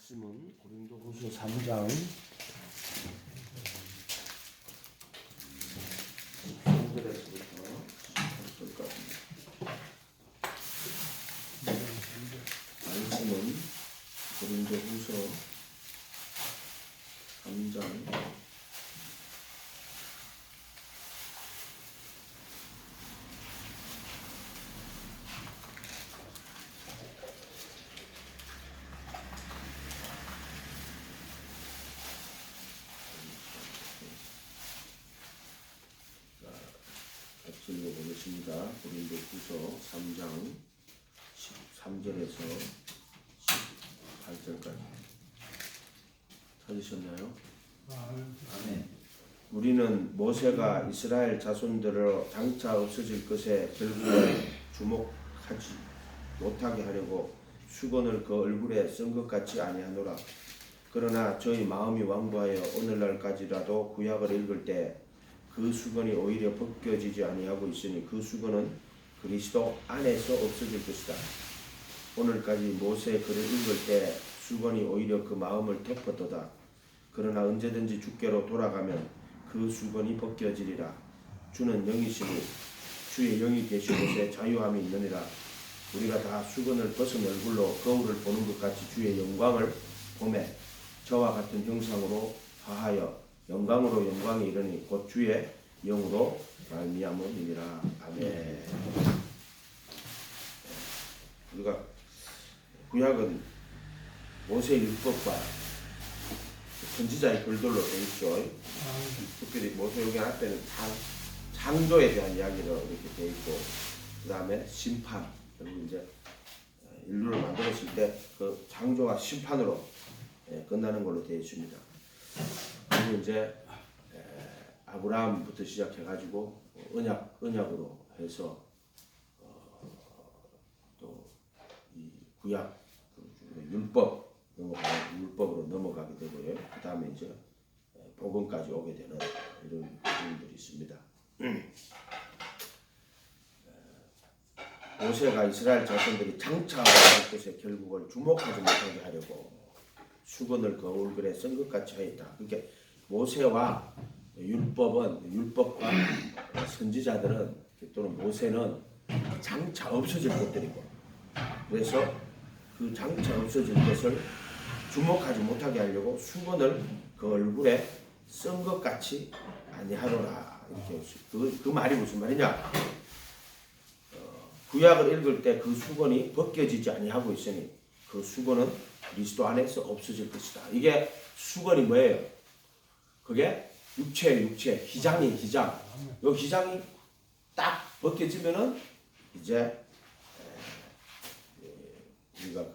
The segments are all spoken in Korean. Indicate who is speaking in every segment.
Speaker 1: 말씀은 고린도후서 3장 3절에서부터 18절까지. 말씀은 고린도후서 3장 고린도후서 3장 13절에서 18절까지 찾으셨나요? 아멘. 우리는 모세가 이스라엘 자손들을 장차 없어질 것에 결국은 주목하지 못하게 하려고 수건을 그 얼굴에 쓴 것 같지 아니하노라. 그러나 저희 마음이 완고하여 오늘날까지라도 구약을 읽을 때 그 수건이 오히려 벗겨지지 아니하고 있으니 그 수건은 그리스도 안에서 없어질 것이다. 오늘까지 모세의 글을 읽을 때 수건이 오히려 그 마음을 덮었도다. 그러나 언제든지 주께로 돌아가면 그 수건이 벗겨지리라. 주는 영이시니 주의 영이 계신 곳에 자유함이 있느니라. 우리가 다 수건을 벗은 얼굴로 거울을 보는 것 같이 주의 영광을 보매 저와 같은 형상으로 화하여 영광으로 영광이 이르니 곧 주의 영으로 말미암음이니라. 아멘. 우리가 구약은 모세의 율법과 선지자의 글들로 되어 있죠. 특별히 모세오경 앞에는 창조에 대한 이야기로 이렇게 되어 있고, 그 다음에 심판, 그리고 이제 인류를 만들었을 때 그 창조와 심판으로 끝나는 걸로 되어 있습니다. 그리고 이제 아브라함부터 시작해가지고 언약으로 해서 또 이 구약 율법으로 넘어가게 되고요. 그 다음에 이제 복음까지 오게 되는 이런 부분들이 있습니다. 모세가 이스라엘 자손들이 장차 갈 것에 결국을 주목하지 못하게 하려고 수건을 그 얼굴에 쓴 것 같이 하였다. 그러니까 모세와 율법과 선지자들은 또는 모세는 장차 없어질 것들이고, 그래서 그 장차 없어질 것을 주목하지 못하게 하려고 수건을 그 얼굴에 쓴 것 같이 아니하노라. 이렇게 그 말이 무슨 말이냐? 구약을 읽을 때 그 수건이 벗겨지지 아니하고 있으니 그 수건은 그리스도 안에서 없어질 것이다. 이게 수건이 뭐예요? 그게 육체, 기장이 기장. 이 기장이 딱 벗겨지면은 이제 우리가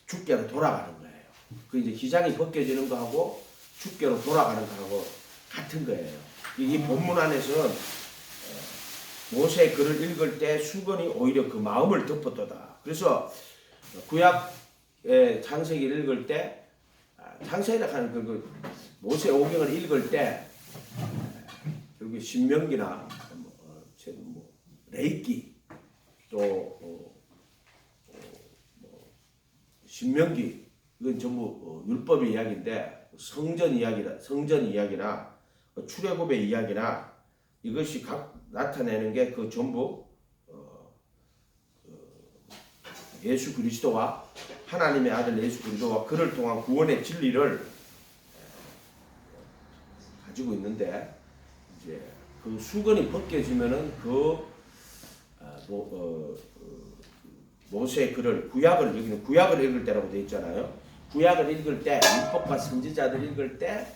Speaker 1: 주께로 돌아가는 거예요. 그 이제 기장이 벗겨지는 거하고 주께로 돌아가는 거하고 같은 거예요. 이 본문 안에서는 모세의 글을 읽을 때 수건이 오히려 그 마음을 덮었도다. 그래서 구약의 창세기를 읽을 때 창세기라 하는 그 모세 오경을 읽을 때 여기 신명기나 레위기 또 신명기 이건 전부 율법의 이야기인데 성전 이야기나 출애굽의 이야기나 이것이 각 나타내는 게 그 전부 예수 그리스도와 하나님의 아들 예수 그리스도와 그를 통한 구원의 진리를 가지고 있는데, 이제 그 수건이 벗겨지면은 모세의 글을 여기는 구약을 읽을 때라고 되어 있잖아요. 구약을 읽을 때 율법과 선지자들 읽을 때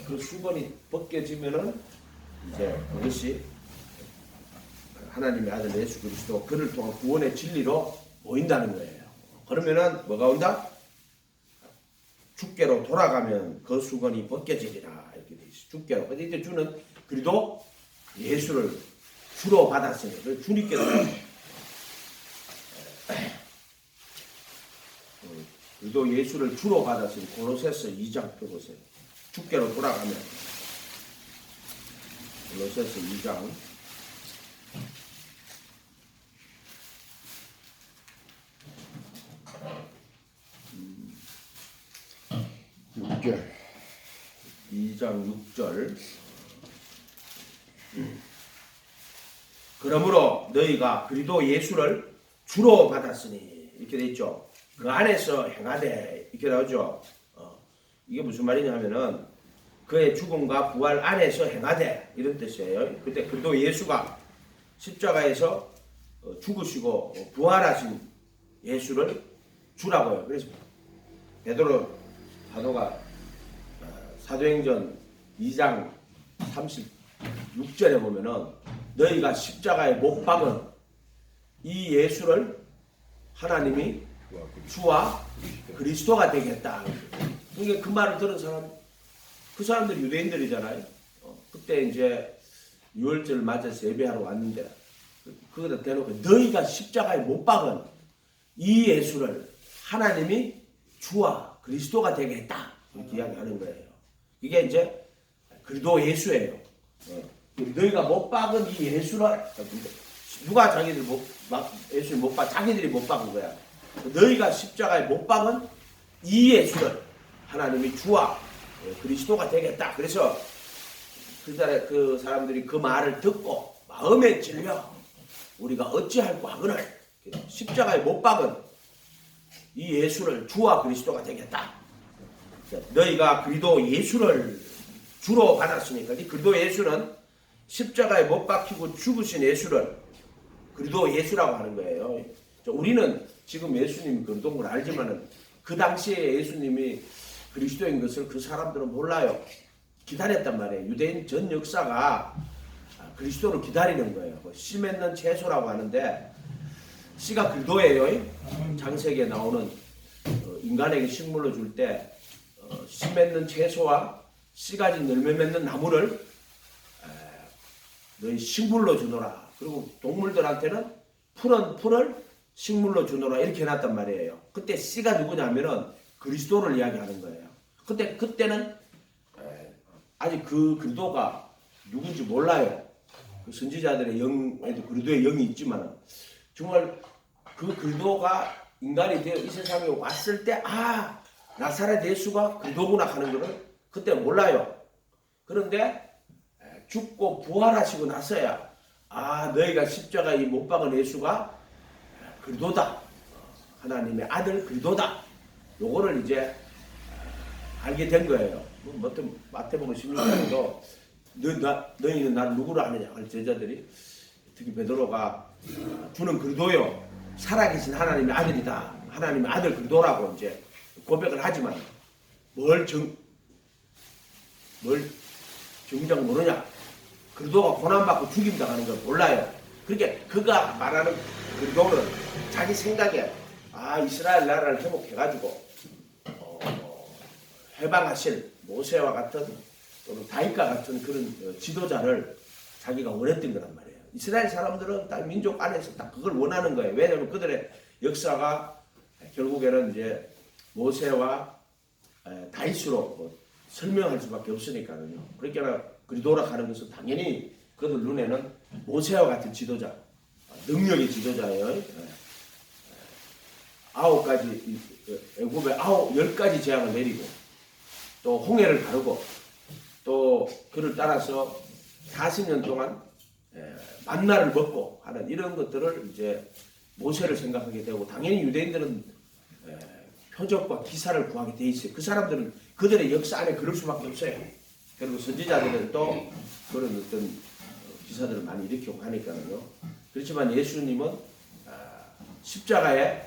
Speaker 1: 그 수건이 벗겨지면은 이제 그것이 하나님의 아들 예수 그리스도 그를 통한 구원의 진리로 보인다는 거예요. 그러면은 뭐가 온다? 주께로 돌아가면 그 수건이 벗겨지리라 이렇게 돼 있어. 주께로. 근데 이제 주는 그래도 예수를 주로 받았으니 주님께로 그래도 예수를 주로 받았으니 골로새서 2장 펴보세요. 주께로 돌아가면 골로새서 2장
Speaker 2: 6절.
Speaker 1: 2장 6절. 그러므로 너희가 그리스도 예수를 주로 받았으니 이렇게 돼 있죠. 그 안에서 행하되 이렇게 나오죠. 이게 무슨 말이냐 하면은 그의 죽음과 부활 안에서 행하되 이런 뜻이에요. 그때 그리스도 예수가 십자가에서 죽으시고 부활하신 예수를 주라고요. 그래서 베드로 사도가 사도행전 2장 36절에 보면은 너희가 십자가에 못 박은 이 예수를 하나님이 주와 그리스도가 되겠다. 그러니까 그 말을 들은 사람, 그 사람들이 유대인들이잖아요. 그때 이제 유월절 맞아서 예배하러 왔는데 그거다 대놓고 너희가 십자가에 못 박은 이 예수를 하나님이 주와 그리스도가 되게 했다. 이렇게 이야기하는 거예요. 이게 이제 그리스도 예수예요. 너희가 못 박은 이 예수를 누가 자기들 예수를 못 박, 자기들이 못 박은 거야. 너희가 십자가에 못 박은 이 예수를 하나님이 주와 그리스도가 되겠다. 그래서 그 사람들이 그 말을 듣고 마음에 찔려 우리가 어찌할꼬 하거늘 십자가에 못 박은 이 예수를 주와 그리스도가 되겠다. 너희가 그리스도 예수를 주로 받았으니까 이 그리스도 예수는 십자가에 못 박히고 죽으신 예수를 그리스도 예수라고 하는 거예요. 우리는 지금 예수님이 그리스도인 걸 알지만은 그 당시에 예수님이 그리스도인 것을 그 사람들은 몰라요. 기다렸단 말이에요. 유대인 전 역사가 그리스도를 기다리는 거예요. 씨 맺는 채소라고 하는데 씨가 그리스도예요. 창세기에 나오는 인간에게 식물로 줄 때 씨 맺는 채소와 씨 가진 열매 맺는 나무를 너희 식물로 주노라. 그리고 동물들한테는 푸른 풀을 식물로 주노라 이렇게 해놨단 말이에요. 그때 씨가 누구냐면은 그리스도를 이야기하는 거예요. 그때는 아직 그 그리스도가 누군지 몰라요. 그 선지자들의 영에도 그리스도의 영이 있지만 정말 그 그리스도가 인간이 되어 이 세상에 왔을 때 나사렛 예수가 그리스도구나 하는 것을 그때 몰라요. 그런데 죽고 부활하시고 나서야 너희가 십자가에 못 박은 예수가 그리스도다. 하나님의 아들 그리스도다. 요거를 이제 알게 된 거예요. 마태복음 16장에도 너희는 나를 누구로 아느냐 할 제자들이 특히 베드로가 주는 그리스도요 살아계신 하나님의 아들이다. 하나님의 아들 그리스도라고 이제 고백을 하지만 뭘 정작 모르냐? 그리스도가 고난받고 죽임당하는 걸 몰라요. 그러니까 그가 말하는 그리스도는 자기 생각에 이스라엘 나라를 회복해가지고 해방하실 모세와 같은 또는 다윗과 같은 그런 지도자를 자기가 원했던 거란 말이에요. 이스라엘 사람들은 딱 민족 안에서 딱 그걸 원하는 거예요. 왜냐하면 그들의 역사가 결국에는 이제 모세와 다윗으로 설명할 수밖에 없으니까요. 그러니까 그리스도라 하는 것은 당연히 그들 눈에는 모세와 같은 지도자, 능력의 지도자예요. 9가지 애굽에 10가지 재앙을 내리고 또 홍해를 가르고 또 그를 따라서 40년 동안 만나를 먹고 하는 이런 것들을 이제 모세를 생각하게 되고 당연히 유대인들은 표적과 기사를 구하게 돼 있어요. 그 사람들은 그들의 역사 안에 그럴 수밖에 없어요. 그리고 선지자들은 또 그런 어떤 기사들을 많이 일으키고 하니까요. 그렇지만 예수님은 십자가에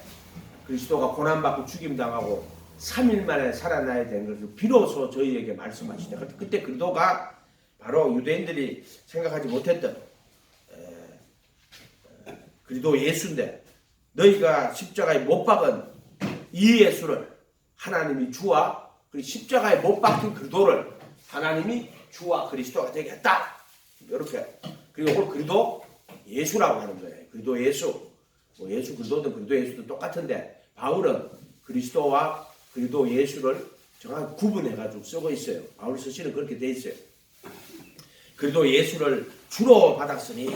Speaker 1: 그리스도가 고난받고 죽임당하고 3일 만에 살아나야 되는 것을 비로소 저희에게 말씀하시다. 그때 그리스도가 바로 유대인들이 생각하지 못했던 그리스도 예수인데 너희가 십자가에 못 박은 이 예수를 하나님이 주와 그리고 십자가에 못 박힌 그리스도를 하나님이 주와 그리스도가 되겠다. 이렇게 그리고 그리스도 예수라고 하는 거예요. 그리스도 예수, 예수 그리스도든 그리스도 예수도 똑같은데 바울은 그리스도와 그리스도 예수를 정확히 구분해가지고 쓰고 있어요. 바울 서신은 그렇게 돼 있어요. 그리스도 예수를 주로 받았으니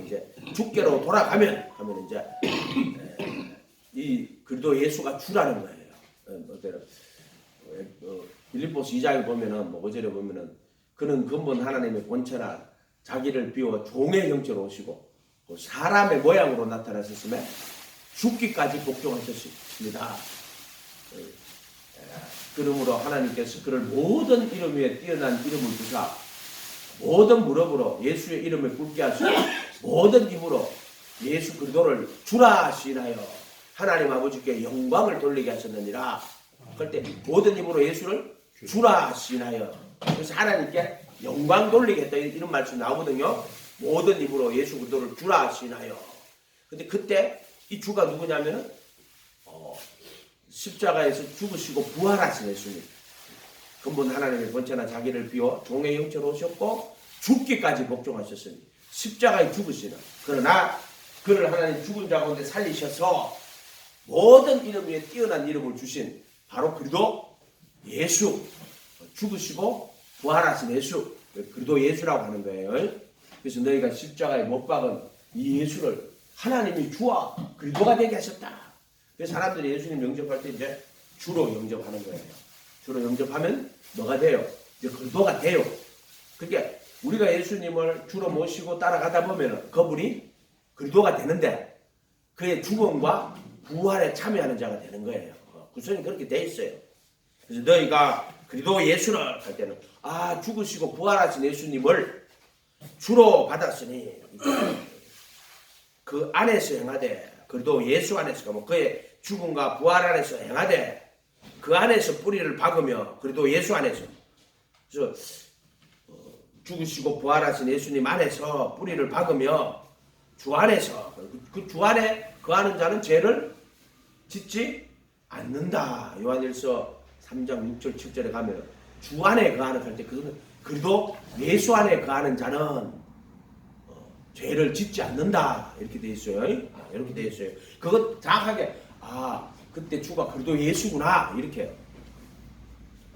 Speaker 1: 이제 주께로 돌아가면 하면 이제 이 그리스도 예수가 주라는 거예요. 빌립보서 2장에 보면은 뭐 5절에 보면은 그는 근본 하나님의 본체나 자기를 비워 종의 형체로 오시고 또 사람의 모양으로 나타나셨음에 죽기까지 복종하셨습니다. 그러므로 하나님께서 그를 모든 이름 위에 뛰어난 이름을 주사 모든 무릎으로 예수의 이름을 굳게 하시고 모든 입으로 예수 그리스도를 주라 하시나요 하나님 아버지께 영광을 돌리게 하셨느니라. 그때 모든 입으로 예수를 주라 하시나요. 그래서 하나님께 영광 돌리게 했다 이런 말씀 나오거든요. 모든 입으로 예수 그리스도를 주라 하시나요. 근데 그때 이 주가 누구냐면은 십자가에서 죽으시고 부활하신 예수님. 근본 하나님의 본체나 자기를 비워 종의 형체로 오셨고 죽기까지 복종하셨으니 십자가에 죽으시는 그러나 그를 하나님 죽은 자 가운데 살리셔서 모든 이름 위에 뛰어난 이름을 주신 바로 그리스도 예수 죽으시고 부활하신 예수 그리스도 예수라고 하는 거예요. 그래서 너희가 십자가에 못 박은 이 예수를 하나님이 주와 그리스도가 되게 하셨다. 그래서 사람들이 예수님 영접할 때 이제 주로 영접하는 거예요. 주로 영접하면 뭐가 돼요? 이제 그리스도가 돼요. 그러니까 우리가 예수님을 주로 모시고 따라가다 보면 그분이 그리스도가 되는데 그의 죽음과 부활에 참여하는 자가 되는 거예요. 구성이 그렇게 돼 있어요. 그래서 너희가 그리스도 예수를 할 때는 죽으시고 부활하신 예수님을 주로 받았으니 그 안에서 행하되 그리스도 예수 안에서 그의 죽음과 부활 안에서 행하되 그 안에서 뿌리를 박으며 그리스도 예수 안에서 그래서 죽으시고 부활하신 예수님 안에서 뿌리를 박으며 주 안에서 그 주 안에 거하는 자는 죄를 짓지 않는다. 요한일서 3장 6절 7절에 가면 주 안에 거하는 할 때 그거는 그래도 예수 안에 거하는 자는 죄를 짓지 않는다. 이렇게 돼 있어요. 이렇게 돼 있어요. 그거 정확하게 그때 주가 그래도 예수구나 이렇게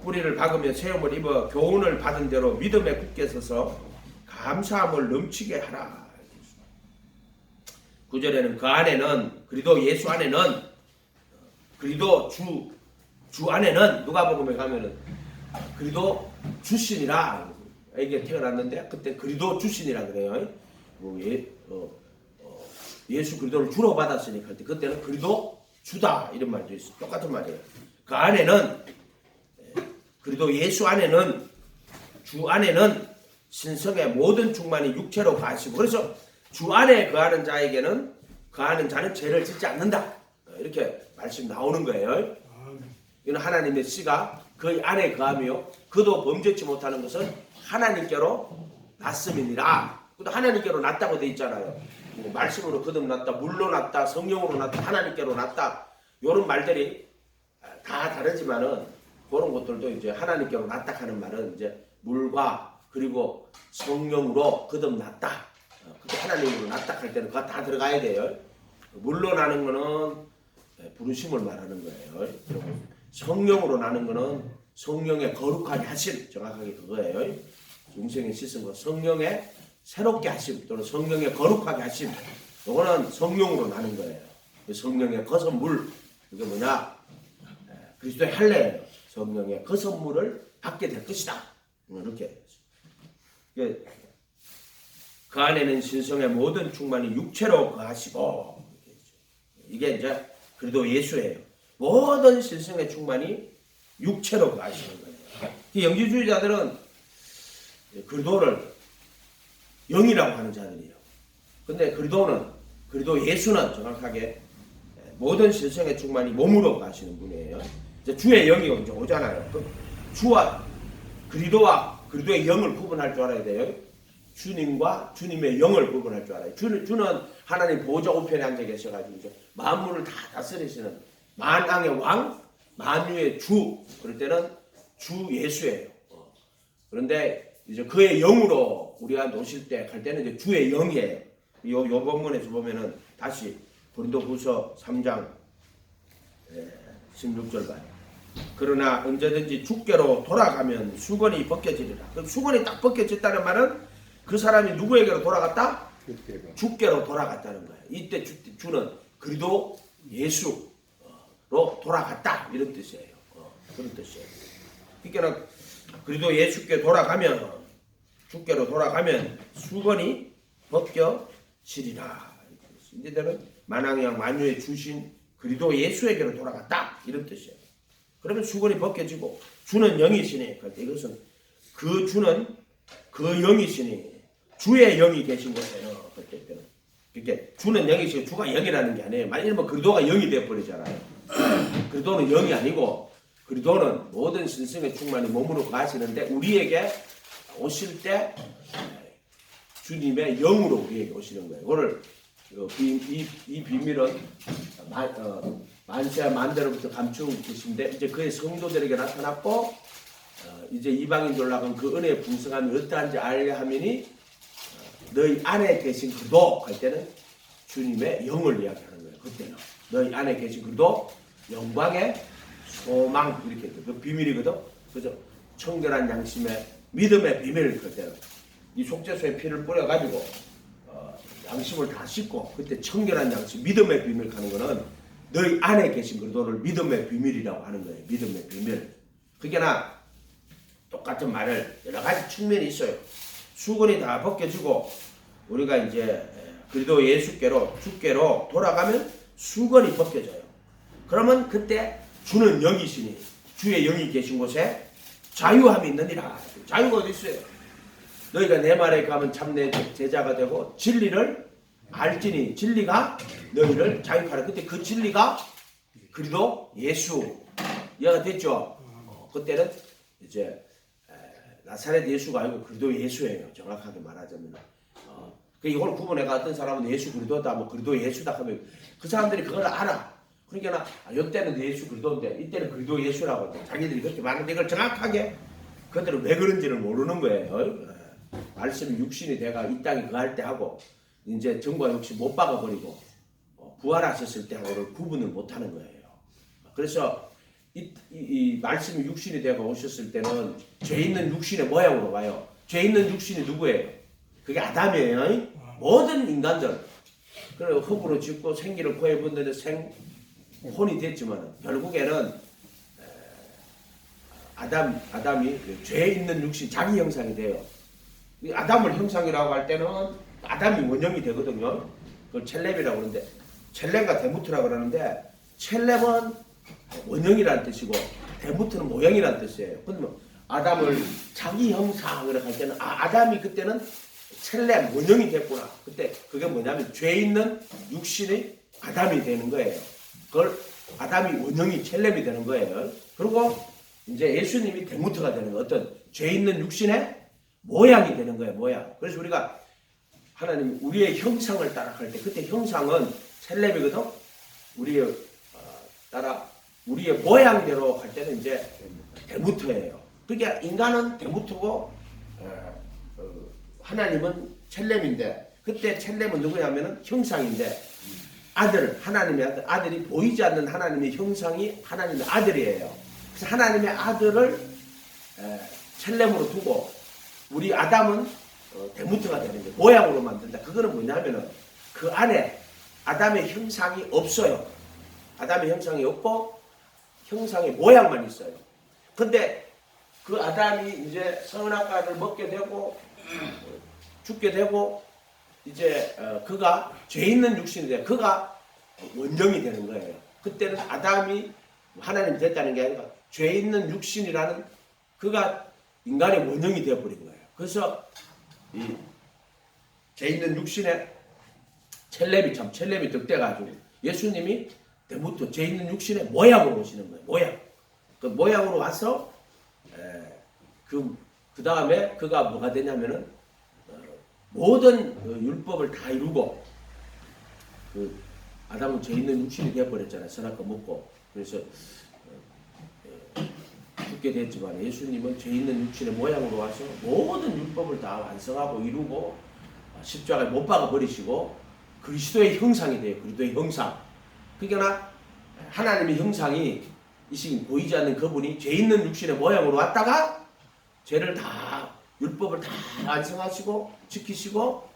Speaker 1: 뿌리를 박으며 세움을 입어 교훈을 받은 대로 믿음에 굳게 서서 감사함을 넘치게 하라. 9절에는 그 안에는 그리도 예수 안에는 그리도 주 안에는 누가복음에 가면은 그리도 주신이라 이게 태어났는데 그때 그리도 주신이라 그래요. 예수 그리도를 주로 받았으니까 그때는 그리도 주다 이런 말도 있어. 똑같은 말이에요. 그 안에는 그리도 예수 안에는 주 안에는 신성의 모든 충만이 육체로 가시고 그래서 주 안에 거하는 자에게는 거하는 자는 죄를 짓지 않는다. 이렇게 말씀 나오는 거예요. 이는 하나님의 씨가 그 안에 거하며 그도 범죄치 못하는 것은 하나님께로 났음이니라. 그도 하나님께로 났다고 돼 있잖아요. 말씀으로 거듭났다, 물로 났다, 성령으로 났다, 하나님께로 났다. 이런 말들이 다 다르지만은 그런 것들도 이제 하나님께로 났다 하는 말은 이제 물과 그리고 성령으로 거듭났다. 하나님으로 났다 할 때는 그거 다 들어가야 돼요. 물로 나는 거는 부르심을 말하는 거예요. 성령으로 나는 거는 성령의 거룩하게 하심, 정확하게 그거예요. 중생에 씻은 거, 성령의 새롭게 하심 또는 성령의 거룩하게 하심. 이거는 성령으로 나는 거예요. 성령의 거선 물, 이게 뭐냐? 그리스도의 할례예요. 성령의 거선 물을 받게 될 것이다. 이렇게. 그 안에는 신성의 모든 충만이 육체로 거하시고 이게 이제 그래도 예수예요. 모든 신성의 충만이 육체로 거하시는 거예요. 영지주의자들은 그리스도를 영이라고 하는 자들이에요. 근데 그리스도 예수는 정확하게 모든 신성의 충만이 몸으로 가시는 분이에요. 이제 주의 영이 이제 오잖아요. 주와 그리스도의 영을 구분할 줄 알아야 돼요. 주님과 주님의 영을 구분할 줄 알아요. 주는 하나님 보좌 우편에 앉아 계셔가지고 만물을 다 다스리시는 만왕의 왕, 만유의 주. 그럴 때는 주 예수예요. 그런데 이제 그의 영으로 우리가 노실 때 갈 때는 이제 주의 영이에요. 요 본문에서 보면은 다시 고린도후서 3장 16절 봐요. 그러나 언제든지 주께로 돌아가면 수건이 벗겨지리라. 그럼 수건이 딱 벗겨졌다는 말은 그 사람이 누구에게로 돌아갔다? 주께로 돌아갔다는 거예요. 이때 주는 그리스도 예수로 돌아갔다 이런 뜻이에요. 그런 뜻이에요. 그러니까 그리도 예수께 돌아가면 주께로 돌아가면 수건이 벗겨지리라. 이제는 만왕양 만유에 주신 그리도 예수에게로 돌아갔다 이런 뜻이에요. 그러면 수건이 벗겨지고 주는 영이시니 이것은 그 주는 그 영이시니 주의 영이 계신 곳에요. 그렇게 주는 영이시고 주가 영이라는 게 아니에요. 만약에 그리도가 영이 되어버리잖아요. 그리도는 영이 아니고 그리도는 모든 신성의 충만이 몸으로 가시는데 우리에게 오실 때 주님의 영으로 우리에게 오시는 거예요. 오늘 이 비밀은 만세 만대로부터 감추는 것인데 이제 그의 성도들에게 나타났고 이제 이방인들 나간 그 은혜의 풍성함이 어떠한지 알게 하면이 너희 안에 계신 그도 할 때는 주님의 영을 이야기하는 거예요. 그때는 너희 안에 계신 그도 영광의 소망 이렇게 그 비밀이거든. 그죠? 청결한 양심의 믿음의 비밀 그때는 이 속죄소에 피를 뿌려가지고 양심을 다 씻고 그때 청결한 양심 믿음의 비밀 가는 거는 너희 안에 계신 그도를 믿음의 비밀이라고 하는 거예요. 믿음의 비밀. 그게나 똑같은 말을 여러 가지 측면이 있어요. 수건이 다 벗겨지고 우리가 이제 그리도 예수께로 주께로 돌아가면 수건이 벗겨져요. 그러면 그때 주는 영이시니 주의 영이 계신 곳에 자유함이 있느니라. 자유가 어디 있어요? 너희가 내 말에 가면 참 내 제자가 되고 진리를 알지니 진리가 너희를 자유하라. 그때 그 진리가 그리도 예수 이해가 됐죠? 그때는 이제 나사렛 예수가 아니고 그리도 예수예요. 정확하게 말하자면. 이걸 구분해가 어떤 사람은 예수 그리도다, 뭐 그리도 예수다 하면 그 사람들이 그걸 알아. 그러니까 이때는 예수 그리도인데 이때는 그리도 예수라고 자기들이 그렇게 말하는데 이걸 정확하게 그들은 왜 그런지를 모르는 거예요. 말씀이 육신이 돼가 이 땅에 거할 때 하고 이제 정과 육신 못 박아버리고 부활하셨을 때 하고를 구분을 못하는 거예요. 그래서 이 말씀이 육신이 되고 오셨을 때는 죄 있는 육신의 모양으로 와요. 죄 있는 육신이 누구예요? 그게 아담이에요. 모든 인간들. 그리고 흙으로 짓고 생기를 코에 붙는 생혼이 됐지만 결국에는 아담이 죄 있는 육신 자기 형상이 돼요. 아담을 형상이라고 할 때는 아담이 원형이 되거든요. 그걸 첼렘이라고 그러는데 첼렘과 데무트라고 그러는데 첼렘은 원형이라는 뜻이고 데무트는 모형이라는 뜻이에요. 그러면 아담을 자기 형상으로 할 때는 아담이 그때는 첼렘 원형이 됐구나. 그때 그게 뭐냐면 죄 있는 육신이 아담이 되는 거예요. 그걸 아담이 원형이 첼렘이 되는 거예요. 그리고 이제 예수님이 데무트가 되는 거예요. 어떤 죄 있는 육신의 모양이 되는 거예요. 모양. 그래서 우리가 하나님 우리의 형상을 따라갈 때 그때 형상은 첼렘이거든. 우리의 따라 우리의 모양대로 할 때는 이제 데무트예요. 그러니까 인간은 데무트고 하나님은 첼렘인데 그때 첼렘은 누구냐면은 형상인데 아들 하나님의 아들이 보이지 않는 하나님의 형상이 하나님의 아들이에요. 그래서 하나님의 아들을 첼렘으로 두고 우리 아담은 데무트가 되는 거예요. 모양으로 만든다. 그거는 뭐냐면은 그 안에 아담의 형상이 없어요. 아담의 형상이 없고 형상의 모양만 있어요. 근데 그 아담이 이제 선악과를 먹게 되고 죽게 되고 이제 그가 죄 있는 육신이 돼. 그가 원형이 되는 거예요. 그때는 아담이 하나님 됐다는 게 아니라 죄 있는 육신이라는 그가 인간의 원형이 되어버린 거예요. 그래서 이 죄 있는 육신에 첼렘이 득돼가지고 예수님이 데무트 죄 있는 육신의 모양으로 오시는 거예요. 모양. 그 모양으로 와서 그 다음에 그가 뭐가 되냐면은 모든 율법을 다 이루고 그 아담은 죄 있는 육신이 되어버렸잖아요. 선악과 먹고 그래서 죽게 됐지만 예수님은 죄 있는 육신의 모양으로 와서 모든 율법을 다 완성하고 이루고 십자가에 못 박아 버리시고 그리스도의 형상이 돼요. 그리스도의 형상. 그러니까 하나님의 형상이 이 시기 보이지 않는 그분이 죄 있는 육신의 모양으로 왔다가 죄를 다 율법을 다 완성하시고 지키시고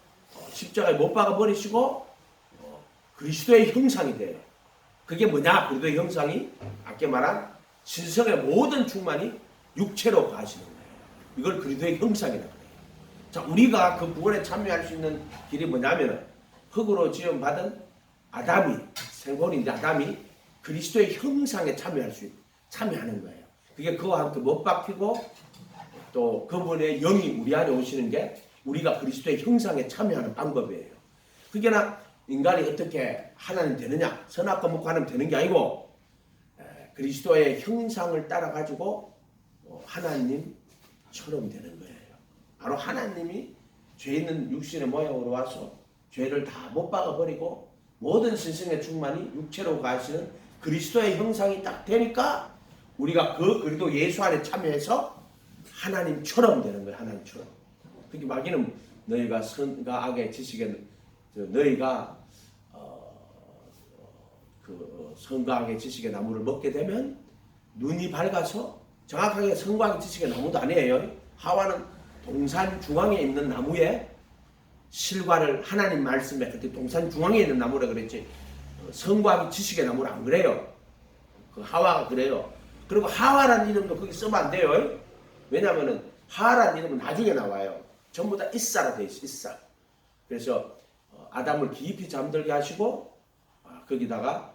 Speaker 1: 십자가에 못 박아 버리시고 그리스도의 형상이 돼요. 그게 뭐냐? 그리스도의 형상이 아까 말한 신성의 모든 충만이 육체로 가시는 거예요. 이걸 그리스도의 형상이라고 해요. 자, 우리가 그 구원에 참여할 수 있는 길이 뭐냐면은 흙으로 지음받은 아담이, 생존인데 아담이 그리스도의 형상에 참여하는 거예요. 그게 그와 함께 못 박히고 또 그분의 영이 우리 안에 오시는 게 우리가 그리스도의 형상에 참여하는 방법이에요. 그러나 인간이 어떻게 하나님 되느냐, 선악과 먹고 하나님 되는 게 아니고 그리스도의 형상을 따라 가지고 하나님처럼 되는 거예요. 바로 하나님이 죄 있는 육신의 모양으로 와서 죄를 다 못 박아버리고 모든 신성의 충만이 육체로 가시는 그리스도의 형상이 딱 되니까 우리가 그 그리스도 예수 안에 참여해서 하나님처럼 되는 거예요. 하나님처럼. 그렇게 마귀는 너희가 선과 악의 지식에 너희가 선과 악의 지식의 나무를 먹게 되면 눈이 밝아서 정확하게 선과 악의 지식의 나무도 아니에요. 하와는 동산 중앙에 있는 나무에 실과를 하나님 말씀에 그때 동산 중앙에 있는 나무라 그랬지 선과 악의 지식의 나무는 안 그래요. 그 하와가 그래요. 그리고 하와라는 이름도 거기 쓰면 안 돼요. 왜냐하면 하와라는 이름은 나중에 나와요. 전부 다 이사라 돼 있어. 이사. 그래서 아담을 깊이 잠들게 하시고 거기다가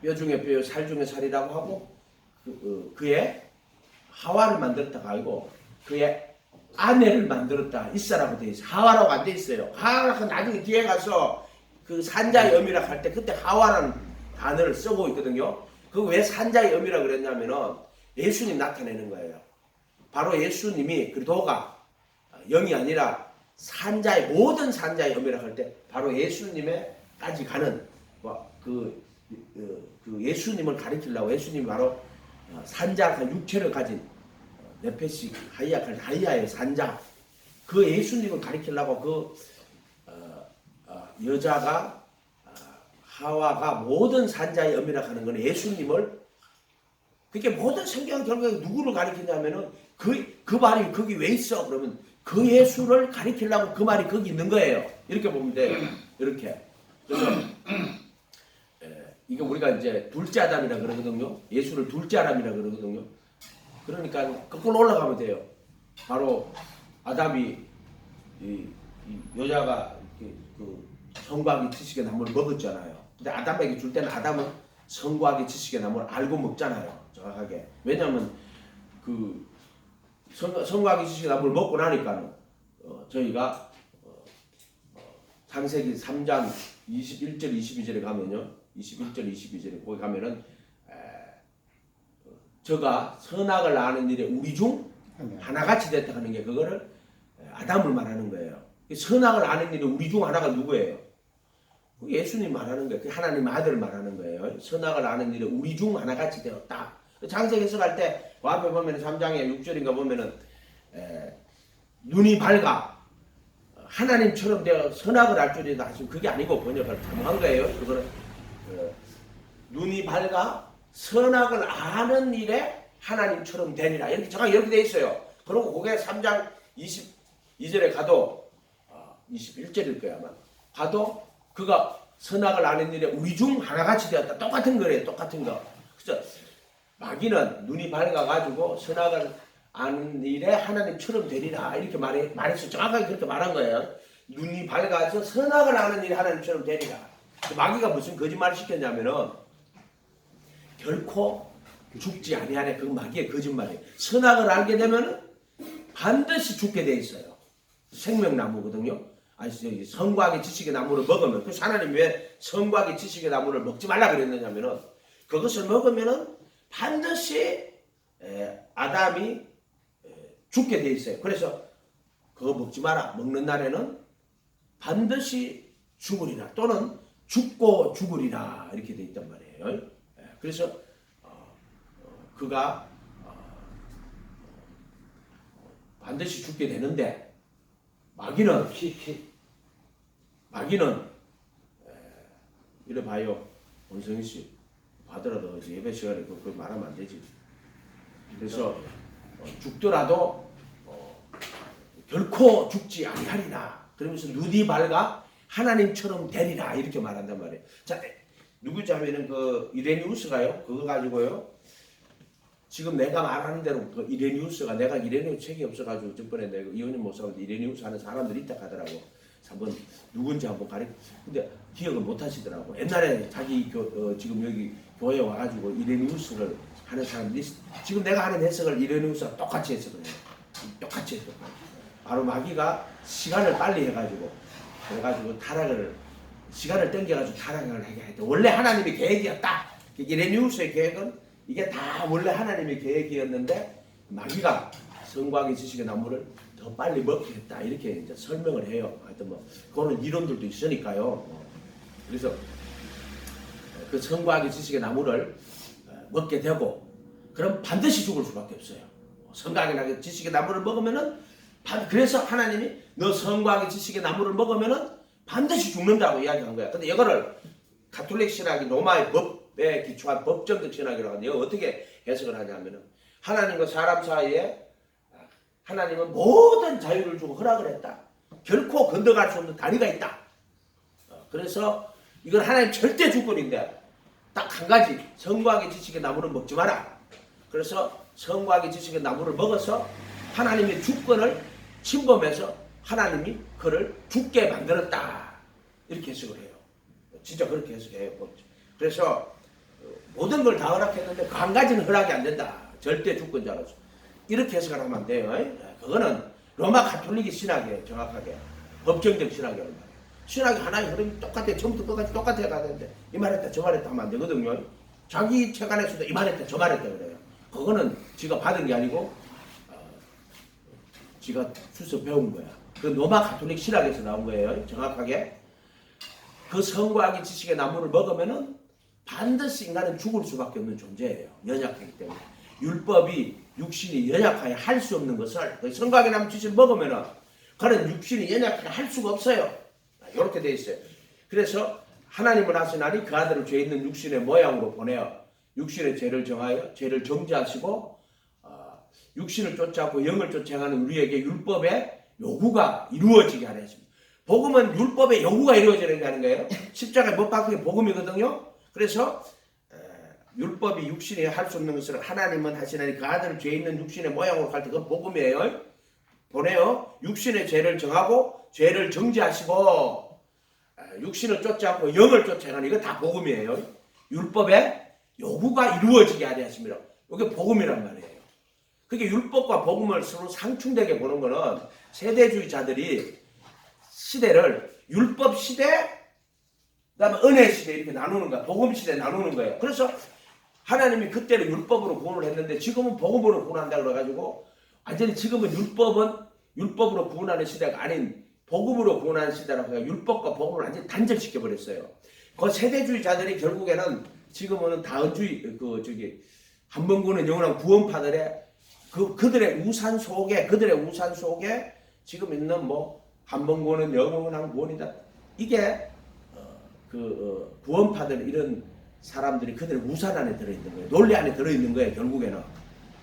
Speaker 1: 뼈 중에 뼈, 살 중에 살이라고 하고 그의 하와를 만들었다가 아니고 그의 아내를 만들었다. 이사라고 돼 있어요. 하와라고 안 돼 있어요. 하와라고 나중에 뒤에 가서 그 산자의 어미라 할 때 그때 하와라는 단어를 쓰고 있거든요. 그 왜 산자의 어미라 그랬냐면은 예수님 나타내는 거예요. 바로 예수님이 그리스도가 영이 아니라 산자의 모든 산자의 어미라 할 때 바로 예수님에까지 가는 그 예수님을 가리키려고 예수님이 바로 산자가 육체를 가진 네페시 하이야의 산자 그 예수님을 가리키려고 그 여자가 하와가 모든 산자의 어미라 하는 거는 예수님을 그게 모든 성경은 결국에 누구를 가리키냐면은 그 말이 거기 왜 있어? 그러면 그 예수를 가리키려고 그 말이 거기 있는 거예요. 이렇게 보면 돼요. 이렇게. 그래서 이게 우리가 이제 둘째 아담이라 그러거든요. 예수를 둘째 아담이라 그러거든요. 그러니까 거꾸로 올라가면 돼요. 바로 아담이 이 여자가 그 성과학의 지식의 나무를 먹었잖아요. 근데 아담에게 줄 때는 아담은 성과학의 지식의 나무를 알고 먹잖아요. 정확하게. 왜냐하면 그 성과학의 지식의 나무를 먹고 나니까 저희가 창세기 3장 21절 22절에 가면요. 21절 22절에 거기 가면은 저가 선악을 아는 일에 우리 중 하나같이 됐다 하는 게 그거를 아담을 말하는 거예요. 선악을 아는 일에 우리 중 하나가 누구예요? 예수님 말하는 거예요. 하나님 아들을 말하는 거예요. 선악을 아는 일에 우리 중 하나같이 되었다. 창세기 해석할 때 그 앞에 보면 3장에 6절인가 보면은 눈이 밝아 하나님처럼 되어 선악을 알 줄이다 하시면 그게 아니고 번역을 잘못한 거예요. 그거는 눈이 밝아 선악을 아는 일에 하나님처럼 되리라. 이렇게 정확히 이렇게 돼 있어요. 그리고 그게 3장 22절에 가도 21절일 거야 아마. 가도 그가 선악을 아는 일에 우리 중 하나같이 되었다. 똑같은 거래요. 똑같은 거. 그래서 마귀는 눈이 밝아가지고 선악을 아는 일에 하나님처럼 되리라. 이렇게 말해서 정확하게 그렇게 말한 거예요. 눈이 밝아서 선악을 아는 일에 하나님처럼 되리라. 마귀가 무슨 거짓말을 시켰냐면은 결코 죽지 아니하네. 그 마귀의 거짓말이에요. 선악을 알게 되면은 반드시 죽게 돼 있어요. 생명나무거든요. 아니 성과학의 지식의 나무를 먹으면 그래서 하나님 왜 성과학의 지식의 나무를 먹지 말라 그랬느냐면은 그것을 먹으면은 반드시 아담이 죽게 돼 있어요. 그래서 그거 먹지 마라. 먹는 날에는 반드시 죽으리라 또는 죽고 죽으리라 이렇게 돼 있단 말이에요. 그래서 그가 반드시 죽게 되는데 마귀는 이래 봐요. 원성희 씨 받으라도 예배 시간에 그걸 말하면 안 되지. 그래서 죽더라도 결코 죽지 아니하리라. 그러면서 눈이 밝아 하나님처럼 되리라 이렇게 말한단 말이에요. 자 누구지 하면은 그 이레니우스가요. 그거 가지고요. 지금 내가 말하는 대로 그 이레니우스가 내가 이레니우스 책이 없어가지고 저번에 내가 이혼님 목사한테 이레니우스 하는 사람들이 있다 하더라고. 한번 누군지 한번 근데 기억을 못 하시더라고. 옛날에 자기 지금 여기 교회 와가지고 이레니우스를 하는 사람들이 지금 내가 하는 해석을 이레니우스가 똑같이 해석을 해요. 똑같이 해석을 해요. 바로 마귀가 시간을 빨리 해가지고 그래가지고 시간을 땡겨가지고 타락을 하게 했대. 원래 하나님의 계획이었다. 이레니우스의 계획은 이게 다 원래 하나님의 계획이었는데 마귀가 성곽의 지식의 나무를 더 빨리 먹게 했다. 이렇게 이제 설명을 해요. 하여튼 뭐 그런 이론들도 있으니까요. 그래서 그 성곽의 지식의 나무를 먹게 되고 그럼 반드시 죽을 수밖에 없어요. 성곽의 지식의 나무를 먹으면은 그래서 하나님이 너 성곽의 지식의 나무를 먹으면은 반드시 죽는다고 이야기한 거야. 근데 이거를 가톨릭 신학이 로마의 법에 기초한 법정적 신학이라고 하는데 이거 어떻게 해석을 하냐면은 하나님과 사람 사이에 하나님은 모든 자유를 주고 허락을 했다. 결코 건너갈 수 없는 다리가 있다. 그래서 이건 하나님 절대 주권인데 딱 한 가지 성곽의 지식의 나무를 먹지 마라. 그래서 성곽의 지식의 나무를 먹어서 하나님의 주권을 침범해서 하나님이 그를 죽게 만들었다. 이렇게 해석을 해요. 진짜 그렇게 해석해요. 그래서 모든 걸 다 허락했는데 그 한 가지는 허락이 안 된다. 절대 주권자로서. 이렇게 해석을 하면 안 돼요. 그거는 로마 가톨릭의 신학이에요. 정확하게. 법정적 신학이란 말이에요. 신학이 하나의 흐름이 똑같아. 처음부터 끝까지 똑같아 가야 되는데 이 말했다 저 말했다 하면 안 되거든요. 자기 책 안에서도 이 말했다 저 말했다 그래요. 그거는 지가 받은 게 아니고 지가 주워 배운 거야. 그 로마 가톨릭 신학에서 나온 거예요. 정확하게. 그 성곽의 지식의 나무를 먹으면은 반드시 인간은 죽을 수밖에 없는 존재예요. 연약하기 때문에. 율법이 육신이 연약하여 할 수 없는 것을 그 성곽의 나무 지식을 먹으면은 그는 육신이 연약하여 할 수가 없어요. 이렇게 돼 있어요. 그래서 하나님은 하시나니 그 아들을 죄 있는 육신의 모양으로 보내어 육신의 죄를 정하여 죄를 정죄하시고 육신을 쫓아하고 영을 쫓아가는 우리에게 율법의 요구가 이루어지게 하려 했습니다. 복음은 율법의 요구가 이루어지는 게 하는 거예요. 십자가에 못 박힌 게 복음이거든요. 그래서 율법이 육신이 할 수 없는 것을 하나님은 하시나니 그 아들을 죄 있는 육신의 모양으로 할 때 그건 복음이에요. 보내어 육신의 죄를 정하고 죄를 정죄하시고 육신을 쫓아하고 영을 쫓아가는 이거 다 복음이에요. 율법의 요구가 이루어지게 하려 했습니다. 이게 복음이란 말이에요. 그게 율법과 복음을 서로 상충되게 보는 거는 세대주의자들이 시대를 율법 시대, 그다음에 은혜 시대 이렇게 나누는 거야. 복음 시대 나누는 거예요. 그래서 하나님이 그때는 율법으로 구원을 했는데 지금은 복음으로 구원한다 그래가지고 완전히 지금은 율법으로 구원하는 시대가 아닌 복음으로 구원하는 시대라고 해요. 율법과 복음을 완전히 단절시켜 버렸어요. 그 세대주의자들이 결국에는 지금은 다은주의 한 번 구원은 영원한 구원파들의 그들의 우산 속에 지금 있는 한 번 구원은 영원한 구원이다. 이게 구원파들 이런 사람들이 그들의 우산 안에 들어있는 거예요. 논리 안에 들어있는 거예요. 결국에는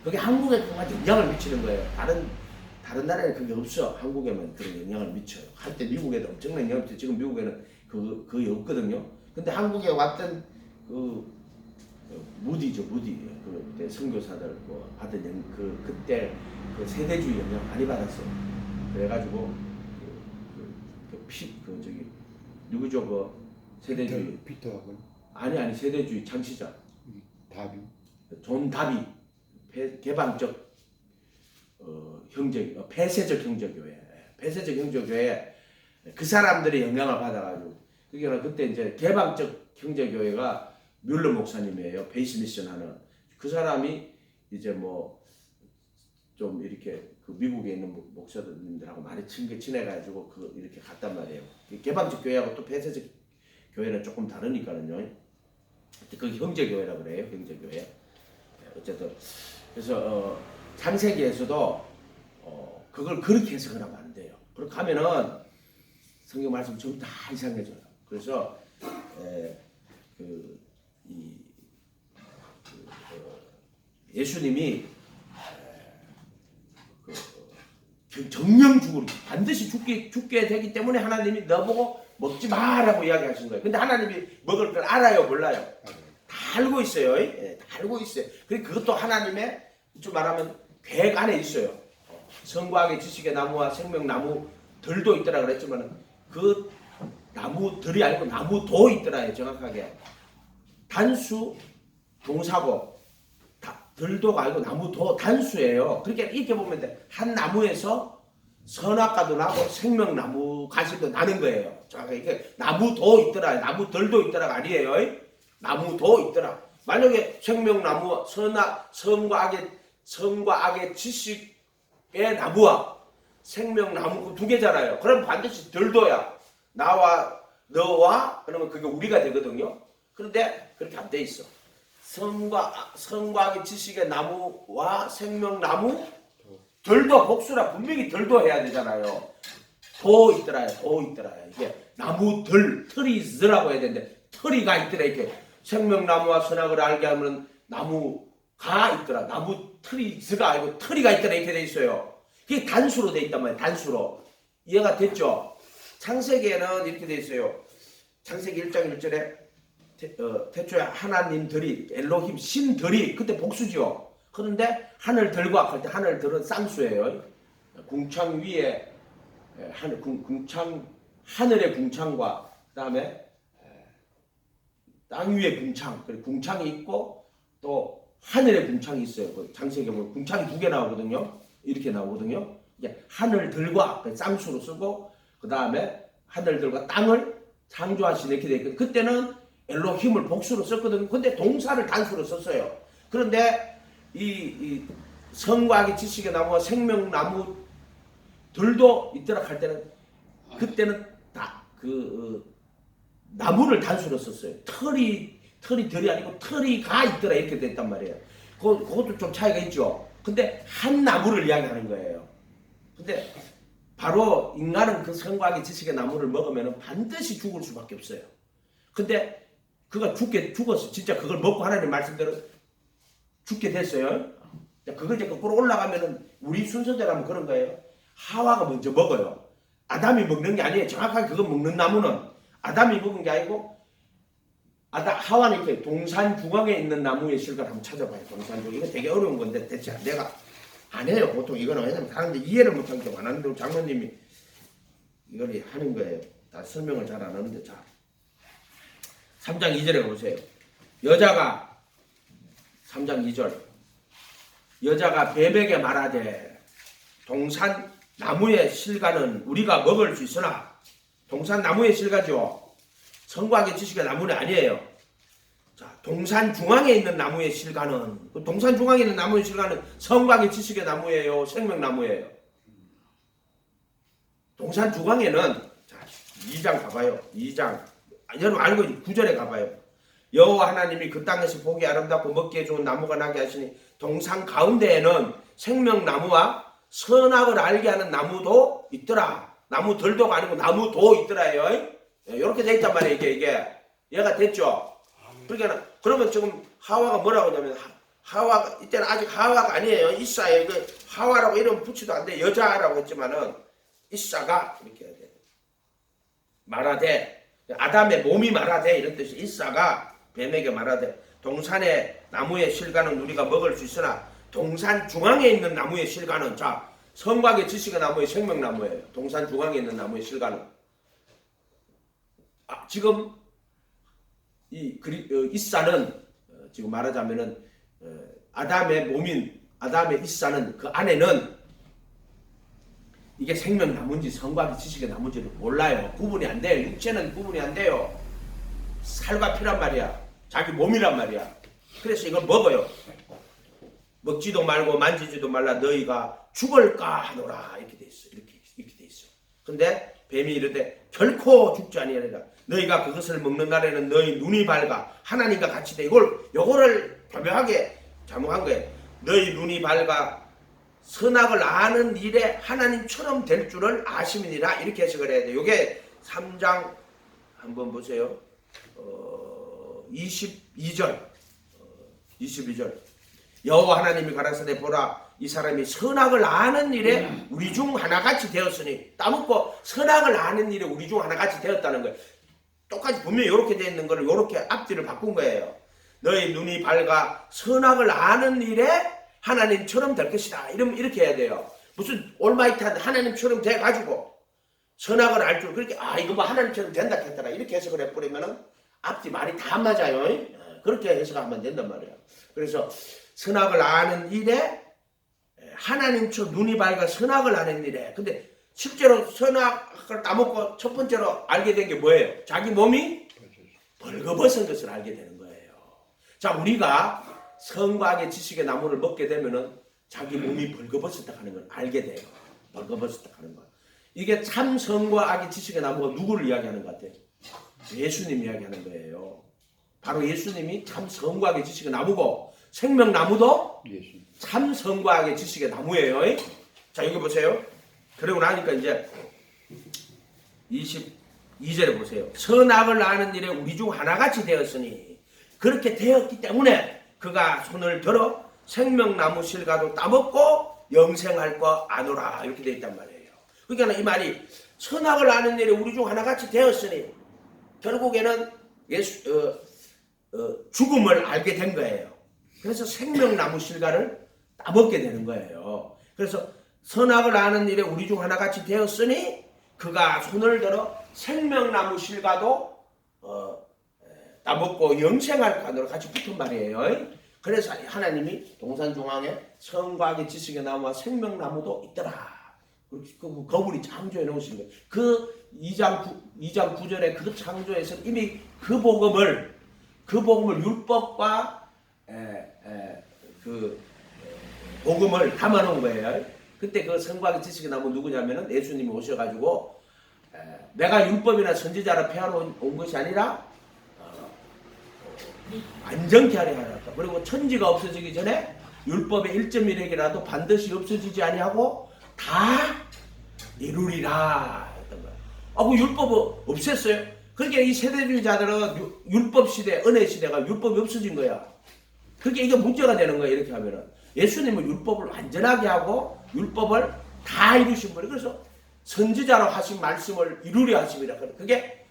Speaker 1: 그게 한국에 정말 영향을 미치는 거예요. 다른 나라에 그게 없어. 한국에만 그런 영향을 미쳐요. 한때 미국에도 엄청난 영향을 미쳐요. 지금 미국에는 거의 없거든요. 근데 한국에 왔던 무디 그때 선교사들 받은 그때 세대주의 영향 많이 받았어요. 그래가지고 누구죠 세대주의
Speaker 2: 피터하고
Speaker 1: 아니 세대주의 창시자
Speaker 2: 다비
Speaker 1: 존 다비 개방적 폐쇄적 형제교회 그 사람들의 영향을 받아가지고 그때 이제 개방적 형제교회가 뮬러 목사님이에요. 베이스 미션 하는 그 사람이 이제 좀 이렇게 미국에 있는 목사님들하고 많이 친해가지고 이렇게 갔단 말이에요. 개방적 교회하고 또 폐쇄적 교회는 조금 다르니까는요. 그게 형제교회라고 그래요. 형제교회. 어쨌든 그래서 창세기에서도 그걸 그렇게 해석을 하면 안 돼요. 그렇게 하면은 성경 말씀 전부 다 이상해져요. 그래서 예수님이 정령죽으로 반드시 죽게 되기 때문에 하나님이 너보고 먹지 마라고 이야기하신 거예요. 근데 하나님이 먹을 걸 알아요, 몰라요? 다 다 알고 있어요. 예, 다 알고 있어요. 그리고 그것도 하나님의 좀 말하면 계획 안에 있어요. 선과학의 지식의 나무와 생명나무들도 있더라 그랬지만 그 나무들이 아니고 나무도 있더라 정확하게. 단수 동사고 들도가 아니고 나무도 단수예요. 그렇게 이렇게 보면 돼. 한 나무에서 선악과도 나고 생명나무 가시도 나는 거예요. 정확하게 이게 나무도 있더라. 나무들도 있더라가 아니에요. 나무도 있더라. 만약에 생명나무 선과 악의 지식의 나무와 생명나무 두 개잖아요. 그럼 반드시 들도야. 나와 너와 그러면 그게 우리가 되거든요. 그런데 그렇게 안 돼 있어. 선과 악의 지식의 나무와 생명나무 들도 복수라 분명히 들도 해야 되잖아요. 도 있더라요. 도 있더라요. 이게 나무들 트리즈라고 해야 되는데 트리가 있더라. 이렇게 생명나무와 선악을 알게 하면 나무가 있더라. 나무 트리즈가 아니고 트리가 있더라. 이렇게 돼 있어요. 그게 단수로 돼 있단 말이에요. 단수로. 이해가 됐죠? 창세기에는 이렇게 돼 있어요. 창세기 1장 1절에 태초에 하나님들이 엘로힘 신들이 그때 복수죠. 그런데 하늘들과 할 때 하늘들은 쌍수예요. 궁창 위에 하늘의 궁창과 그다음에 땅 위에 궁창, 그리고 궁창이 있고 또 하늘의 궁창이 있어요. 그 장세기에 보면 궁창이 두 개 나오거든요. 이렇게 나오거든요. 이게 하늘들과 쌍수로 쓰고 그다음에 하늘들과 땅을 창조하신 이렇게 돼 있거든요. 그때는 엘로힘을 복수로 썼거든요. 근데 동사를 단수로 썼어요. 그런데 이 선과학의 지식의 나무와 생명나무들도 있더라 할 때는 그때는 다 나무를 단수로 썼어요. 털이 아니고 털이가 있더라 이렇게 됐단 말이에요. 그것도 좀 차이가 있죠. 근데 한 나무를 이야기하는 거예요. 근데 바로 인간은 그 선과학의 지식의 나무를 먹으면 반드시 죽을 수밖에 없어요. 근데 그가 죽었어. 진짜 그걸 먹고 하나님 말씀대로 죽게 됐어요. 그걸 이제 거꾸로 올라가면은 우리 순서대로 하면 그런 거예요. 하와가 먼저 먹어요. 아담이 먹는 게 아니에요. 정확하게 그거 먹는 나무는 아담이 먹은 게 아니고 하와는 이렇게 동산 중앙에 있는 나무의 실과를 한번 찾아봐요. 동산 중앙. 이거 되게 어려운 건데 대체 내가 안 해요. 보통 이거는 왜냐면 사람들이 이해를 못하는 게 많은데 장로님이 이걸 하는 거예요. 다 설명을 잘 안 하는데 자 3장 2절에 보세요. 여자가 3장 2절 여자가 뱀에게 말하되 동산 나무의 실과는 우리가 먹을 수 있으나 동산 나무의 실과죠. 선과학의 지식의 나무는 아니에요. 자, 동산 중앙에 있는 나무의 실과는 동산 중앙에 있는 나무의 실과는 선과학의 지식의 나무예요. 생명나무예요. 동산 중앙에는 자 2장 가봐요. 2장 여러분 알고 9절에 가봐요. 여호와 하나님이 그 땅에서 보기 아름답고 먹기에 좋은 나무가 나게 하시니 동산 가운데에는 생명나무와 선악을 알게 하는 나무도 있더라. 나무들도가 아니고 나무도 있더라요. 이렇게 돼 있단 말이에요. 이게 얘가 됐죠. 그러니까 그러면 지금 하와가 뭐라고 하냐면 하와가 이때는 아직 하와가 아니에요. 이사예요. 하와라고 이름 붙이도 안 돼. 여자라고 했지만은 이사가 이렇게 해야 돼. 말하되 아담의 몸이 말하되 이런 뜻이 이사가 뱀에게 말하되 동산의 나무의 실과는 우리가 먹을 수 있으나 동산 중앙에 있는 나무의 실과는 자 선과학의 지식의 나무의 생명나무예요. 동산 중앙에 있는 나무의 실과는 지금 이사는 지금 말하자면은 아담의 몸인 아담의 이사는 그 안에는 이게 생명나무인지 선과학의 지식의 나무인지를 몰라요. 구분이 안 돼요. 육체는 구분이 안 돼요. 살과 피란 말이야. 자기 몸이란 말이야. 그래서 이걸 먹어요. 먹지도 말고 만지지도 말라 너희가 죽을까 하노라 이렇게 돼 있어. 이렇게 돼 있어. 근데 뱀이 이르되 결코 죽지 아니하리라. 너희가 그것을 먹는 날에는 너희 눈이 밝아 하나님과 같이 돼. 요거를 분명하게 잘못한 거예요. 너희 눈이 밝아 선악을 아는 일에 하나님처럼 될 줄을 아심이니라 이렇게 해석을 해야 돼요. 이게 3장 한번 보세요. 22절 여호와 하나님이 가라사대 보라 이 사람이 선악을 아는 일에 우리 중 하나같이 되었으니 따먹고 선악을 아는 일에 우리 중 하나같이 되었다는 거예요. 똑같이 분명히 이렇게 되어 있는 거를 이렇게 앞뒤를 바꾼 거예요. 너희 눈이 밝아 선악을 아는 일에 하나님처럼 될 것이다. 이렇게 해야 돼요. 무슨 올마이트한 하나님처럼 돼가지고 선악을 알 줄 그렇게 이거 뭐 하나님처럼 된다 했더라 이렇게 해석을 해버리면은 앞뒤 말이 다 안 맞아요. 그렇게 해석하면 안 된단 말이에요. 그래서 선악을 아는 일에 하나님처럼 눈이 밝아 선악을 아는 일에 근데 실제로 선악을 따먹고 첫 번째로 알게 된 게 뭐예요? 자기 몸이 벌거벗은 것을 알게 되는 거예요. 자, 우리가 선과 악의 지식의 나무를 먹게 되면은 자기 몸이 벌거벗었다 하는 걸 알게 돼요. 벌거벗었다 하는 거. 이게 참 선과 악의 지식의 나무가 누구를 이야기하는 것 같아요? 예수님 이야기하는 거예요. 바로 예수님이 참 선과 악의 지식의 나무고 생명나무도 참 선과 악의 지식의 나무예요. 자, 여기 보세요. 그러고 나니까 이제 22절에 보세요. 선악을 아는 일에 우리 중 하나같이 되었으니 그렇게 되었기 때문에 그가 손을 들어 생명나무 실과도 따먹고 영생할 거 아노라 이렇게 되어 있단 말이에요. 그러니까 이 말이 선악을 아는 일에 우리 중 하나같이 되었으니 결국에는 죽음을 알게 된 거예요. 그래서 생명나무 실과를 따먹게 되는 거예요. 그래서 선악을 아는 일에 우리 중 하나같이 되었으니 그가 손을 들어 생명나무 실과도 따먹고 영생할 간으로 같이 붙은 말이에요. 그래서 하나님이 동산중앙에 선과 악의 지식의 나무와 생명나무도 있더라. 거울이 창조해 놓으신 거예요. 그 2장 9절에 그 창조에서 이미 그 복음을 율법과 그 복음을 담아 놓은 거예요. 그때 그 선과 악의 지식의 나무 누구냐면은 예수님이 오셔가지고 내가 율법이나 선지자라 폐하러 온 것이 아니라 완전케 하려 하였다. 그리고 천지가 없어지기 전에 율법의 1.1핵이라도 반드시 없어지지 아니하고 다 이루리라 했던 거야. 그 율법을 없앴어요. 그러니까 이 세대주의자들은 율법 시대, 은혜 시대가 율법이 없어진 거야. 그러니까 이게 문제가 되는 거야. 이렇게 하면은 예수님은 율법을 완전하게 하고 율법을 다 이루신 거예요. 그래서 선지자로 하신 말씀을 이루려 하심이라. 그게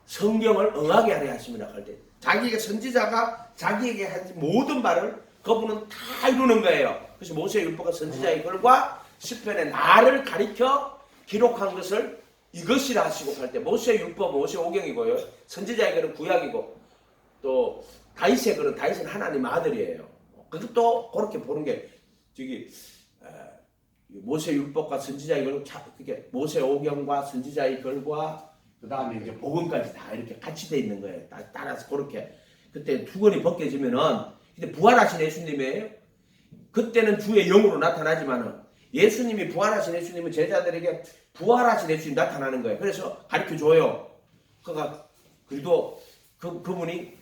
Speaker 1: 성경을 응하게 하려 하심이라 할 때 자기에게 선지자가 자기에게 한 모든 말을 그분은 다 이루는 거예요. 그래서 모세의 율법과 선지자의 글과 시편의 나를 가리켜 기록한 것을 이것이라 하시고 할 때 모세의 율법, 모세의 오경이고요. 선지자의 글은 구약이고 또 다윗의 글은 다윗은 하나님 아들이에요. 그것도 그렇게 보는 게 저기 모세 율법과 선지자의 글, 그게 모세 오경과 선지자의 글과 그 다음에 이제 복음까지 다 이렇게 같이 돼 있는 거예요. 따라서 그렇게 그때 두건이 벗겨지면은 근데 부활하신 예수님이에요. 그때는 주의 영으로 나타나지만은 예수님이 부활하신 예수님은 제자들에게 부활하신 예수님이 나타나는 거예요. 그래서 가르쳐 줘요. 그러니까 그래도 그분이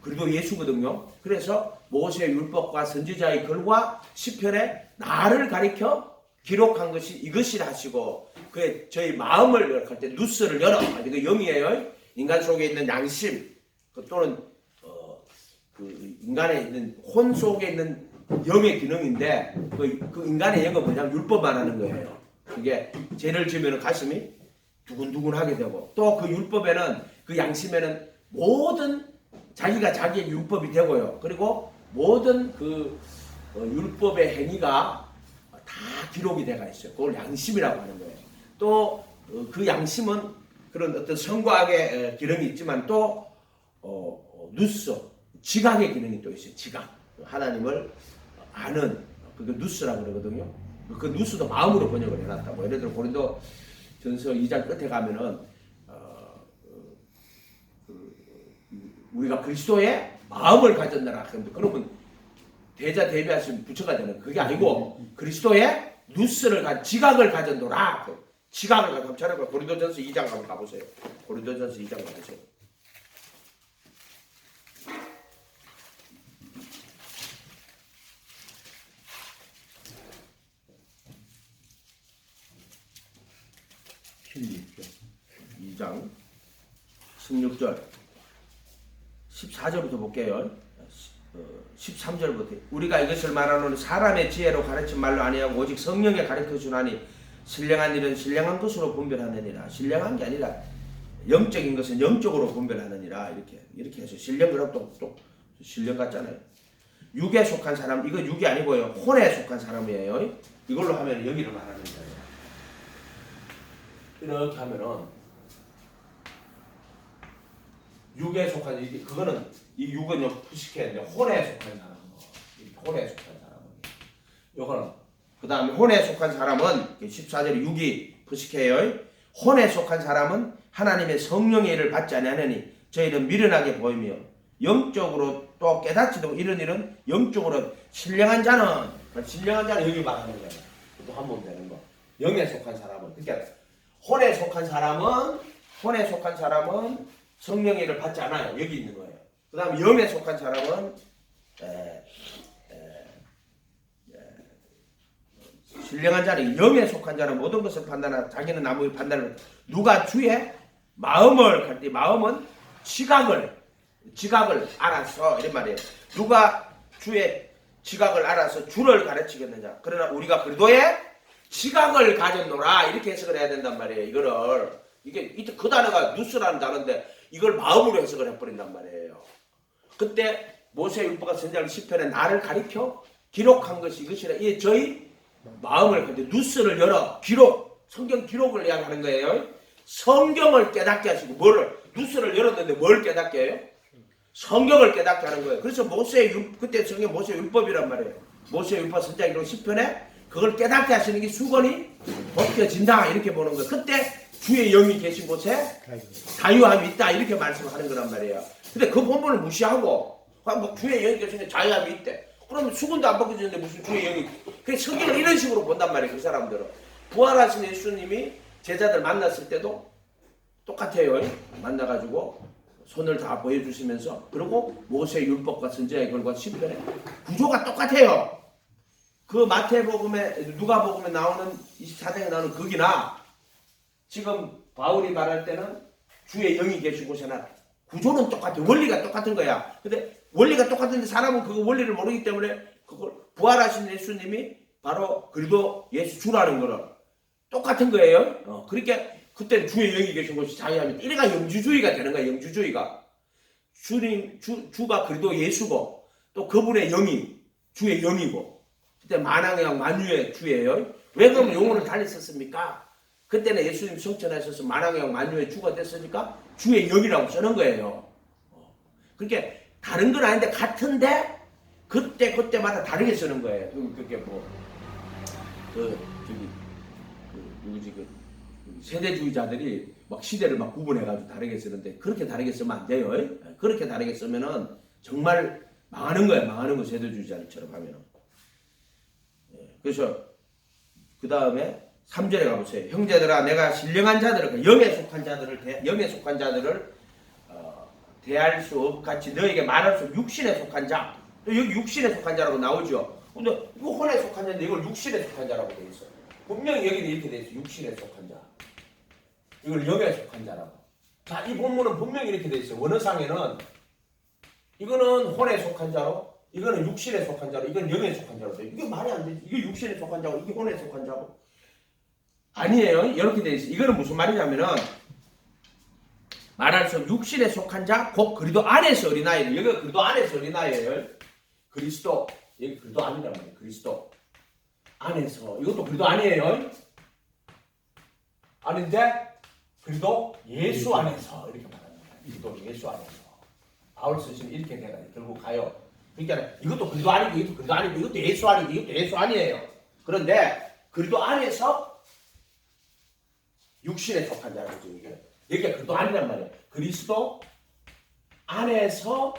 Speaker 1: 그래도 예수거든요. 그래서 모세의 율법과 선지자의 글과 시편에 나를 가리켜 기록한 것이 이것이라 하시고 그의 저희 마음을 할 때 누스를 열어. 이거 영이에요. 인간 속에 있는 양심 또는 그 인간에 있는 혼 속에 있는 영의 기능인데 그 인간의 영은 뭐냐면 율법만 하는 거예요. 그게 죄를 지으면 가슴이 두근두근하게 되고 또 그 율법에는 그 양심에는 모든 자기가 자기의 율법이 되고요. 그리고 모든 그 율법의 행위가 다 기록이 돼가 있어요. 그걸 양심이라고 하는 거예요. 또 그 양심은 그런 어떤 선과학의 기능이 있지만 또 누스, 지각의 기능이 또 있어요. 지각. 하나님을 아는 그게 누스라고 그러거든요. 그 누스도 마음으로 번역을 해놨다고. 예를 들어 고린도 전서 2장 끝에 가면은 우리가 그리스도의 마음을 가졌느라. 그러면 대자 대비하신 부처가 되는 그게 아니고 그리스도의 누스를 지각을 가졌노라. 지각을 가졌노라. 고린도전서 2장 한번 가보세요. 고린도전서 2장 가보세요. 필립 2장 16절 14절부터 볼게요. 13절부터 우리가 이것을 말하노니 사람의 지혜로 가르친 말로 아니하고 오직 성령에 가르쳐 주나니 신령한 일은 신령한 것으로 분별하느니라. 신령한 게 아니라 영적인 것은 영적으로 분별하느니라. 이렇게 해서 신령 그럼 또 신령 같잖아요. 육에 속한 사람, 이거 육이 아니고요. 혼에 속한 사람이에요. 이걸로 하면 여기를 말하는 거예요. 이렇게 하면은 육에 속한 그거는 이 육은 푸시케 혼에 속한 사람, 혼에 속한 사람은 요거는 그 다음에 혼에 속한 사람은 14절에 육이 푸시케예요. 혼에 속한 사람은 하나님의 성령의 일을 받지 아니하느니 저희는 미련하게 보이며 영적으로 또 깨닫지도 이런 일은 영적으로 신령한 자는 여기 말하는 거예요. 또 한 번 되는 거. 영에 속한 사람은 그러니까 혼에 속한 사람은 성령의 일을 받지 않아요. 여기 있는 거예요. 그 다음에 영에 속한 사람은 신령한 자는 영에 속한 자는 모든 것을 판단하고 자기는 아무리 판단을 누가 주의 마음을 갈 때 마음은 지각을 알아서 이런 말이에요. 누가 주의 지각을 알아서 주를 가르치겠느냐. 그러나 우리가 그리스도의 지각을 가졌노라 이렇게 해석을 해야 된단 말이에요. 이거를 이게 그 단어가 누스라는 단어인데 이걸 마음으로 해석을 해버린단 말이에요. 그때 모세율법과 선지자 시편에 나를 가리켜 기록한 것이 이것이라. 이게 저희 마음을 근데 누스를 열어 성경 기록을 이야기하는 거예요. 성경을 깨닫게 하시고 뭐를 누스를 열었는데 뭘 깨닫게 해요? 성경을 깨닫게 하는 거예요. 그래서 그때 성경 모세율법이란 말이에요. 모세율법 선지자 기록 시편에 그걸 깨닫게 하시는 게 수건이 벗겨진다 이렇게 보는 거예요. 그때 주의 영이 계신 곳에 자유함이 있다 이렇게 말씀하는 거란 말이에요. 근데 그 본문을 무시하고 뭐 주의 영이 계신 곳에 자유함이 있대. 그러면 수건도 안 벗겨지는데 무슨 주의 영이. 그래서 성경을 이런 식으로 본단 말이에요. 그 사람들은. 부활하신 예수님이 제자들 만났을 때도 똑같아요. 만나가지고 손을 다 보여주시면서 그리고 모세율법과 선지자의 글과 시편의 구조가 똑같아요. 그 마태복음에 누가복음에 나오는 24장에 나오는 거기나 지금 바울이 말할 때는 주의 영이 계신 곳에나 구조는 똑같아요. 원리가 똑같은 거야. 근데 원리가 똑같은데 사람은 그 원리를 모르기 때문에 그걸 부활하신 예수님이 바로 그리도 예수 주라는 거는 똑같은 거예요. 그러니까 그때는 주의 영이 계신 곳이 자유함이 이래가 영주주의가 되는 거야. 영주주의가 주가 그리도 예수고 또 그분의 영이 주의 영이고 그때 만왕의 왕 만유의 주예요. 왜 그러면 영혼을 달리 썼습니까? 그때는 예수님 성천하셔서 만왕의 왕 만유의 주가 됐으니까 주의 영이라고 쓰는 거예요. 그러니까 다른 건 아닌데 같은데 그때마다 다르게 쓰는 거예요. 그게 세대주의자들이 막 시대를 막 구분해가지고 다르게 쓰는데 그렇게 다르게 쓰면 안 돼요. 그렇게 다르게 쓰면은 정말 망하는 거예요. 망하는 거 세대주의자들처럼 하면은. 그래서 그 다음에 3절에 가보세요. 형제들아 내가 신령한 자들을 영에 속한 자들을 대할 수 없같이 너에게 말할 수 없는 육신에 속한 자. 여기 육신에 속한 자라고 나오죠. 근데 이거 혼에 속한 자인데 이걸 육신에 속한 자라고 돼 있어요. 분명히 여기는 이렇게 돼 있어요. 육신에 속한 자. 이걸 영에 속한 자라고. 자, 이 본문은 분명히 이렇게 돼 있어요. 원어상에는 이거는 혼에 속한 자로, 이거는 육신에 속한 자로, 이건 영에 속한 자로 돼. 이게 말이 안 되지. 이게 육신에 속한 자고, 이게 혼에 속한 자고. 아니에요. 이렇게 돼 있어요. 이거는 무슨 말이냐면은 말할 수 없는 육신에 속한 자, 곧 그리스도 안에서 어린아이를. 여기가 그리스도 안에서 어린아이예요. 그리스도. 여기 그리스도 아니란 말이에요. 그리스도 안에서. 이것도 그리스도 아니에요. 아닌데 그리스도 예수 안에서 이렇게 말합니다. 그리스도 예수 안에서. 바울 쓰시면 이렇게 돼가 결국 가요. 그러니까 이것도 그리스도 아니고 이것도 그리스도 아니고 이것도 예수 아니고 이것도 예수 아니에요. 그런데 그리스도 안에서 육신에 속한 자라고 이게. 여기가 그리스도 아니란 말이에요. 그리스도 안에서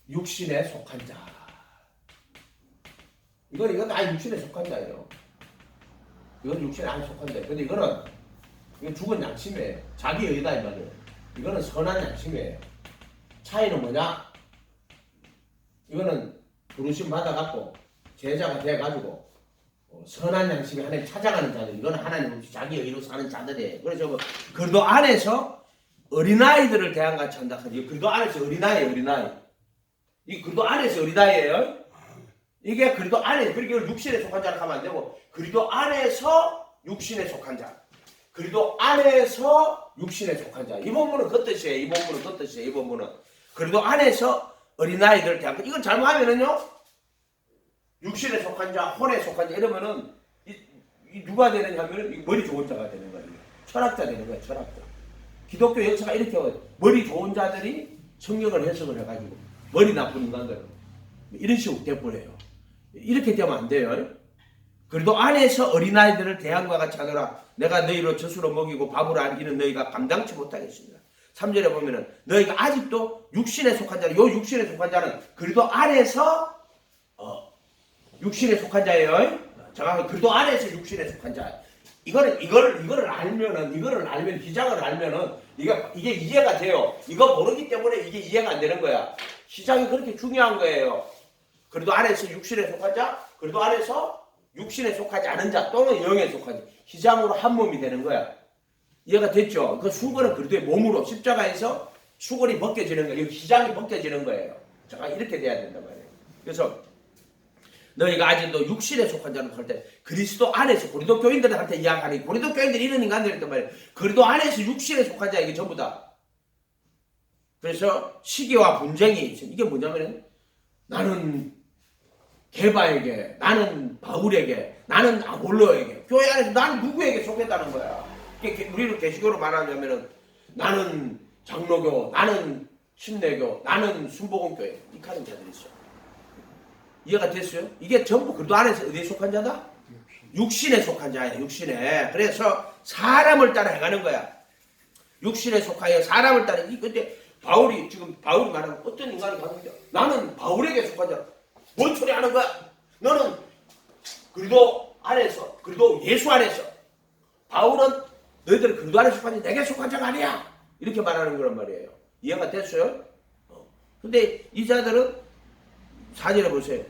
Speaker 1: 육신에 속한 자. 이건 다 육신에 속한 자예요. 이건 육신에 안 속한 자. 근데 이건 죽은 양심이에요. 자기 의다 이 말이에요. 이거는 선한 양심이에요. 차이는 뭐냐? 이거는 부르심 받아갖고 제자가 돼가지고 선한 양심이 하나님 찾아가는 자들. 이거는 하나님 없이 자기 의로 사는 자들이에요. 그래서 그리스도 안에서 어린아이들을 대한같이 한다. 그리스도 안에서 어린아이예요. 이 그리스도 안에서 어린아이예요. 이게 그리스도 안에, 그러니까 육신에 속한 자를 하면 안 되고 그리스도 안에서 육신에 속한 자. 그리스도 안에서 육신에 속한 자. 이 본문은 그 뜻이에요. 이 본문은 그리스도 안에서 어린아이들 대한 거. 이걸 잘못하면은요, 육신에 속한 자, 혼에 속한 자 이러면은 이 누가 되느냐 하면은 머리 좋은 자가 되는 거예요. 철학자 되는 거예요. 철학자. 기독교 역사가 이렇게 머리 좋은 자들이 성경을 해석을 해가지고 머리 나쁜 인간들 이런 식으로 돼버려요. 이렇게 되면 안 돼요. 그래도 안에서 어린아이들을 대항과 같이 하더라. 내가 너희로 젖으로 먹이고 밥으로 안기는 너희가 감당치 못하겠습니다. 3절에 보면은 너희가 아직도 육신에 속한 자는, 요 육신에 속한 자는 그래도 안에서 육신에 속한 자예요. 정확히 그래도 안에서 육신에 속한 자. 이거를 알면 기장을 알면은 이게 이해가 돼요. 이거 모르기 때문에 이게 이해가 안 되는 거야. 기장이 그렇게 중요한 거예요. 그래도 안에서 육신에 속한 자, 그래도 안에서 육신에 속하지 않은 자 또는 영에 속하지. 기장으로 한 몸이 되는 거야. 이해가 됐죠? 그 수건은 그리스도의 몸으로 십자가에서 수건이 벗겨지는 거예요. 기장이 벗겨지는 거예요. 자, 이렇게 돼야 된단 말이에요. 그래서 너희가 아직도 육신에 속한 자는 할 때 그리스도 안에서 고린도 교인들한테 이야기하니 고린도 교인들이 이런 인간들이었단 말이에요. 그래도 안에서 육신에 속한 자 이게 전부 다. 그래서 시기와 분쟁이 이게 뭐냐면 나는 게바에게, 나는 바울에게, 나는 아볼로에게, 교회 안에서 나는 누구에게 속했다는 거야. 우리는 계시교로 말하자면은 나는 장로교, 나는 침례교, 나는 순복음교회 이렇게 하는 자들이 있어. 이해가 됐어요? 이게 전부 그래도 안에서 어디에 속한 자다? 육신에 속한 자야. 육신에. 그래서 사람을 따라 해가는 거야. 육신에 속하여 사람을 따라. 근데 바울이 말하는 어떤 인간이 가는 거야? 나는 바울에게 속한 자. 뭔 소리 하는 거야? 너는 그래도 안에서, 그래도 예수 안에서. 바울은 너희들은 그래도 안에 속한 자, 내게 속한 자가 아니야. 이렇게 말하는 거란 말이에요. 이해가 됐어요? 근데 이 자들은 4절에 보세요.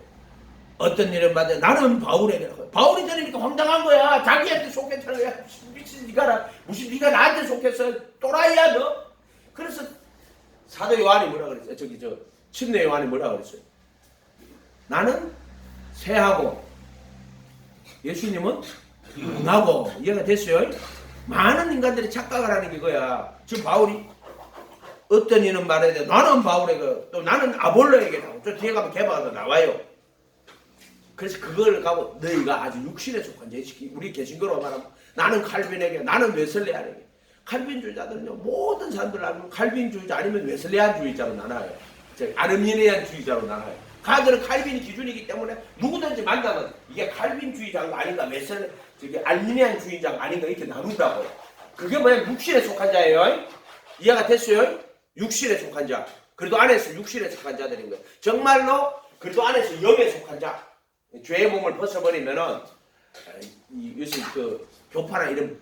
Speaker 1: 어떤 일을 받아 나는 바울에게, 바울이 되니까 황당한 거야. 자기한테 속했다는 거야. 미친 니가 무슨 니가 나한테 속했어? 또라이야 너? 그래서 사도 요한이 뭐라 그랬어요? 침례 요한이 뭐라 그랬어요? 나는 새하고 예수님은 은하고. 이해가 됐어요? 많은 인간들이 착각을 하는 게 이거야. 지금 바울이 어떤 이는 말해야 돼. 나는 바울에게, 또 나는 아볼로에게, 저 뒤에 가면 개바가 나와요. 그래서 그걸 가고 너희가 아주 육신에 속한 자식이, 우리 개신교로 말하면 나는 칼빈에게, 나는 웨슬레안에게. 칼빈주의자들은요, 모든 사람들 알면 칼빈주의자 아니면 웨슬레안주의자로 나눠요. 아르미니안주의자로 나눠요. 가들은 칼빈 기준이기 때문에 누구든지 만나면 이게 칼빈주의자가 아닌가, 알미니안주의자가 아닌가 이렇게 나눈다고요. 그게 뭐야? 육신에 속한 자예요. 이해가 됐어요? 육신에 속한 자. 그래도 안에서 육신에 속한 자들인 거예요. 정말로 그래도 안에서 영에 속한 자. 죄의 몸을 벗어버리면은 요새 그 교파나 이름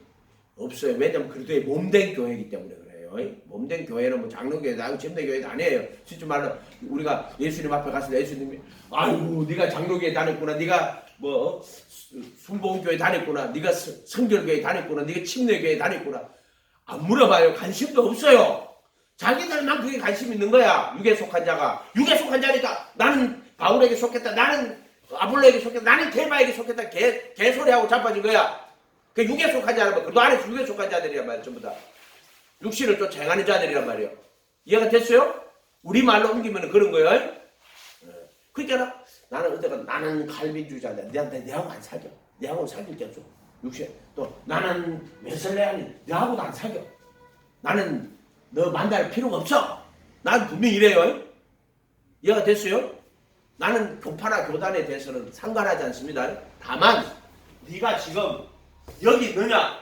Speaker 1: 없어요. 왜냐면 그래도의 몸된 교회이기 때문에 그래요. 몸된 교회는 뭐 장로교회도 아니고 침례교회도 아니에요. 실제 말로 우리가 예수님 앞에 갔을 때 예수님이 아이고 네가 장로교회 다녔구나, 네가 뭐 순복음교회 다녔구나, 네가 성결교회 다녔구나, 네가 침례교회 다녔구나. 안 물어봐요. 관심도 없어요. 자기들만 그게 관심 있는 거야. 육에 속한 자가. 육에 속한 자니까 나는 바울에게 속했다, 나는 아볼로에게 속했다, 나는 게바에게 속했다. 개소리하고 자빠진 거야. 그 육에 속한 자라면 그래도 안에서 육에 속한 자들이란 말이야. 전부 다 육신을 또 행하는 자들이란 말이야. 이해가 됐어요? 우리말로 옮기면 그런 거예요. 그러니까 나는 칼빈주의자인데 내하고 안 사겨. 내하고 사귈 게 없어. 육신. 또 나는 웨슬레안이, 내하고도 안 사겨. 나는 너 만날 필요가 없어. 난 분명히 이래요. 이해가 됐어요? 나는 교파나 교단에 대해서는 상관하지 않습니다. 다만 네가 지금 여기 있느냐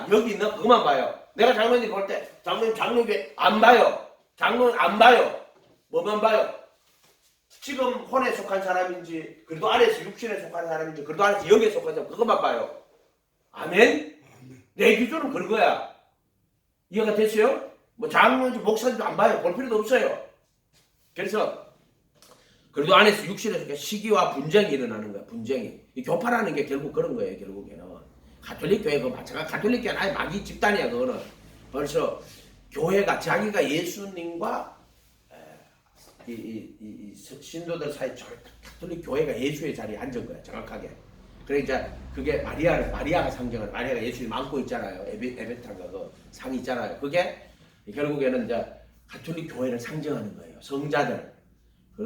Speaker 1: 그것만 봐요. 내가 장로님 볼 때 장로님 장로교회 안 봐요. 장로는 안 봐요. 뭐만 봐요? 지금 혼에 속한 사람인지, 그래도 안에서 육신에 속한 사람인지, 그래도 안에서 영에 속한 사람, 그것만 봐요. 아멘? 내 기준은 그런 거야. 이해가 됐어요? 뭐 장로인지 목사인지 안 봐요. 볼 필요도 없어요. 그래서 그래도 안에서 육신에 속해 시기와 분쟁이 일어나는 거야. 분쟁이. 이 교파라는 게 결국 그런 거예요. 결국에는 가톨릭 교회 그 마찬가지. 가톨릭 교회는 아예 마귀 집단이야. 그거는. 그래서 교회가 자기가 예수님과 이 신도들 사이 가톨릭 교회가 예수의 자리에 앉은 거야. 정확하게. 그러니까 그게 마리아가 상징하는, 마리아가 예수님 안고 있잖아요. 에베타가 그 상이 있잖아요. 그게 결국에는 이제 가톨릭 교회를 상징하는 거예요. 성자들.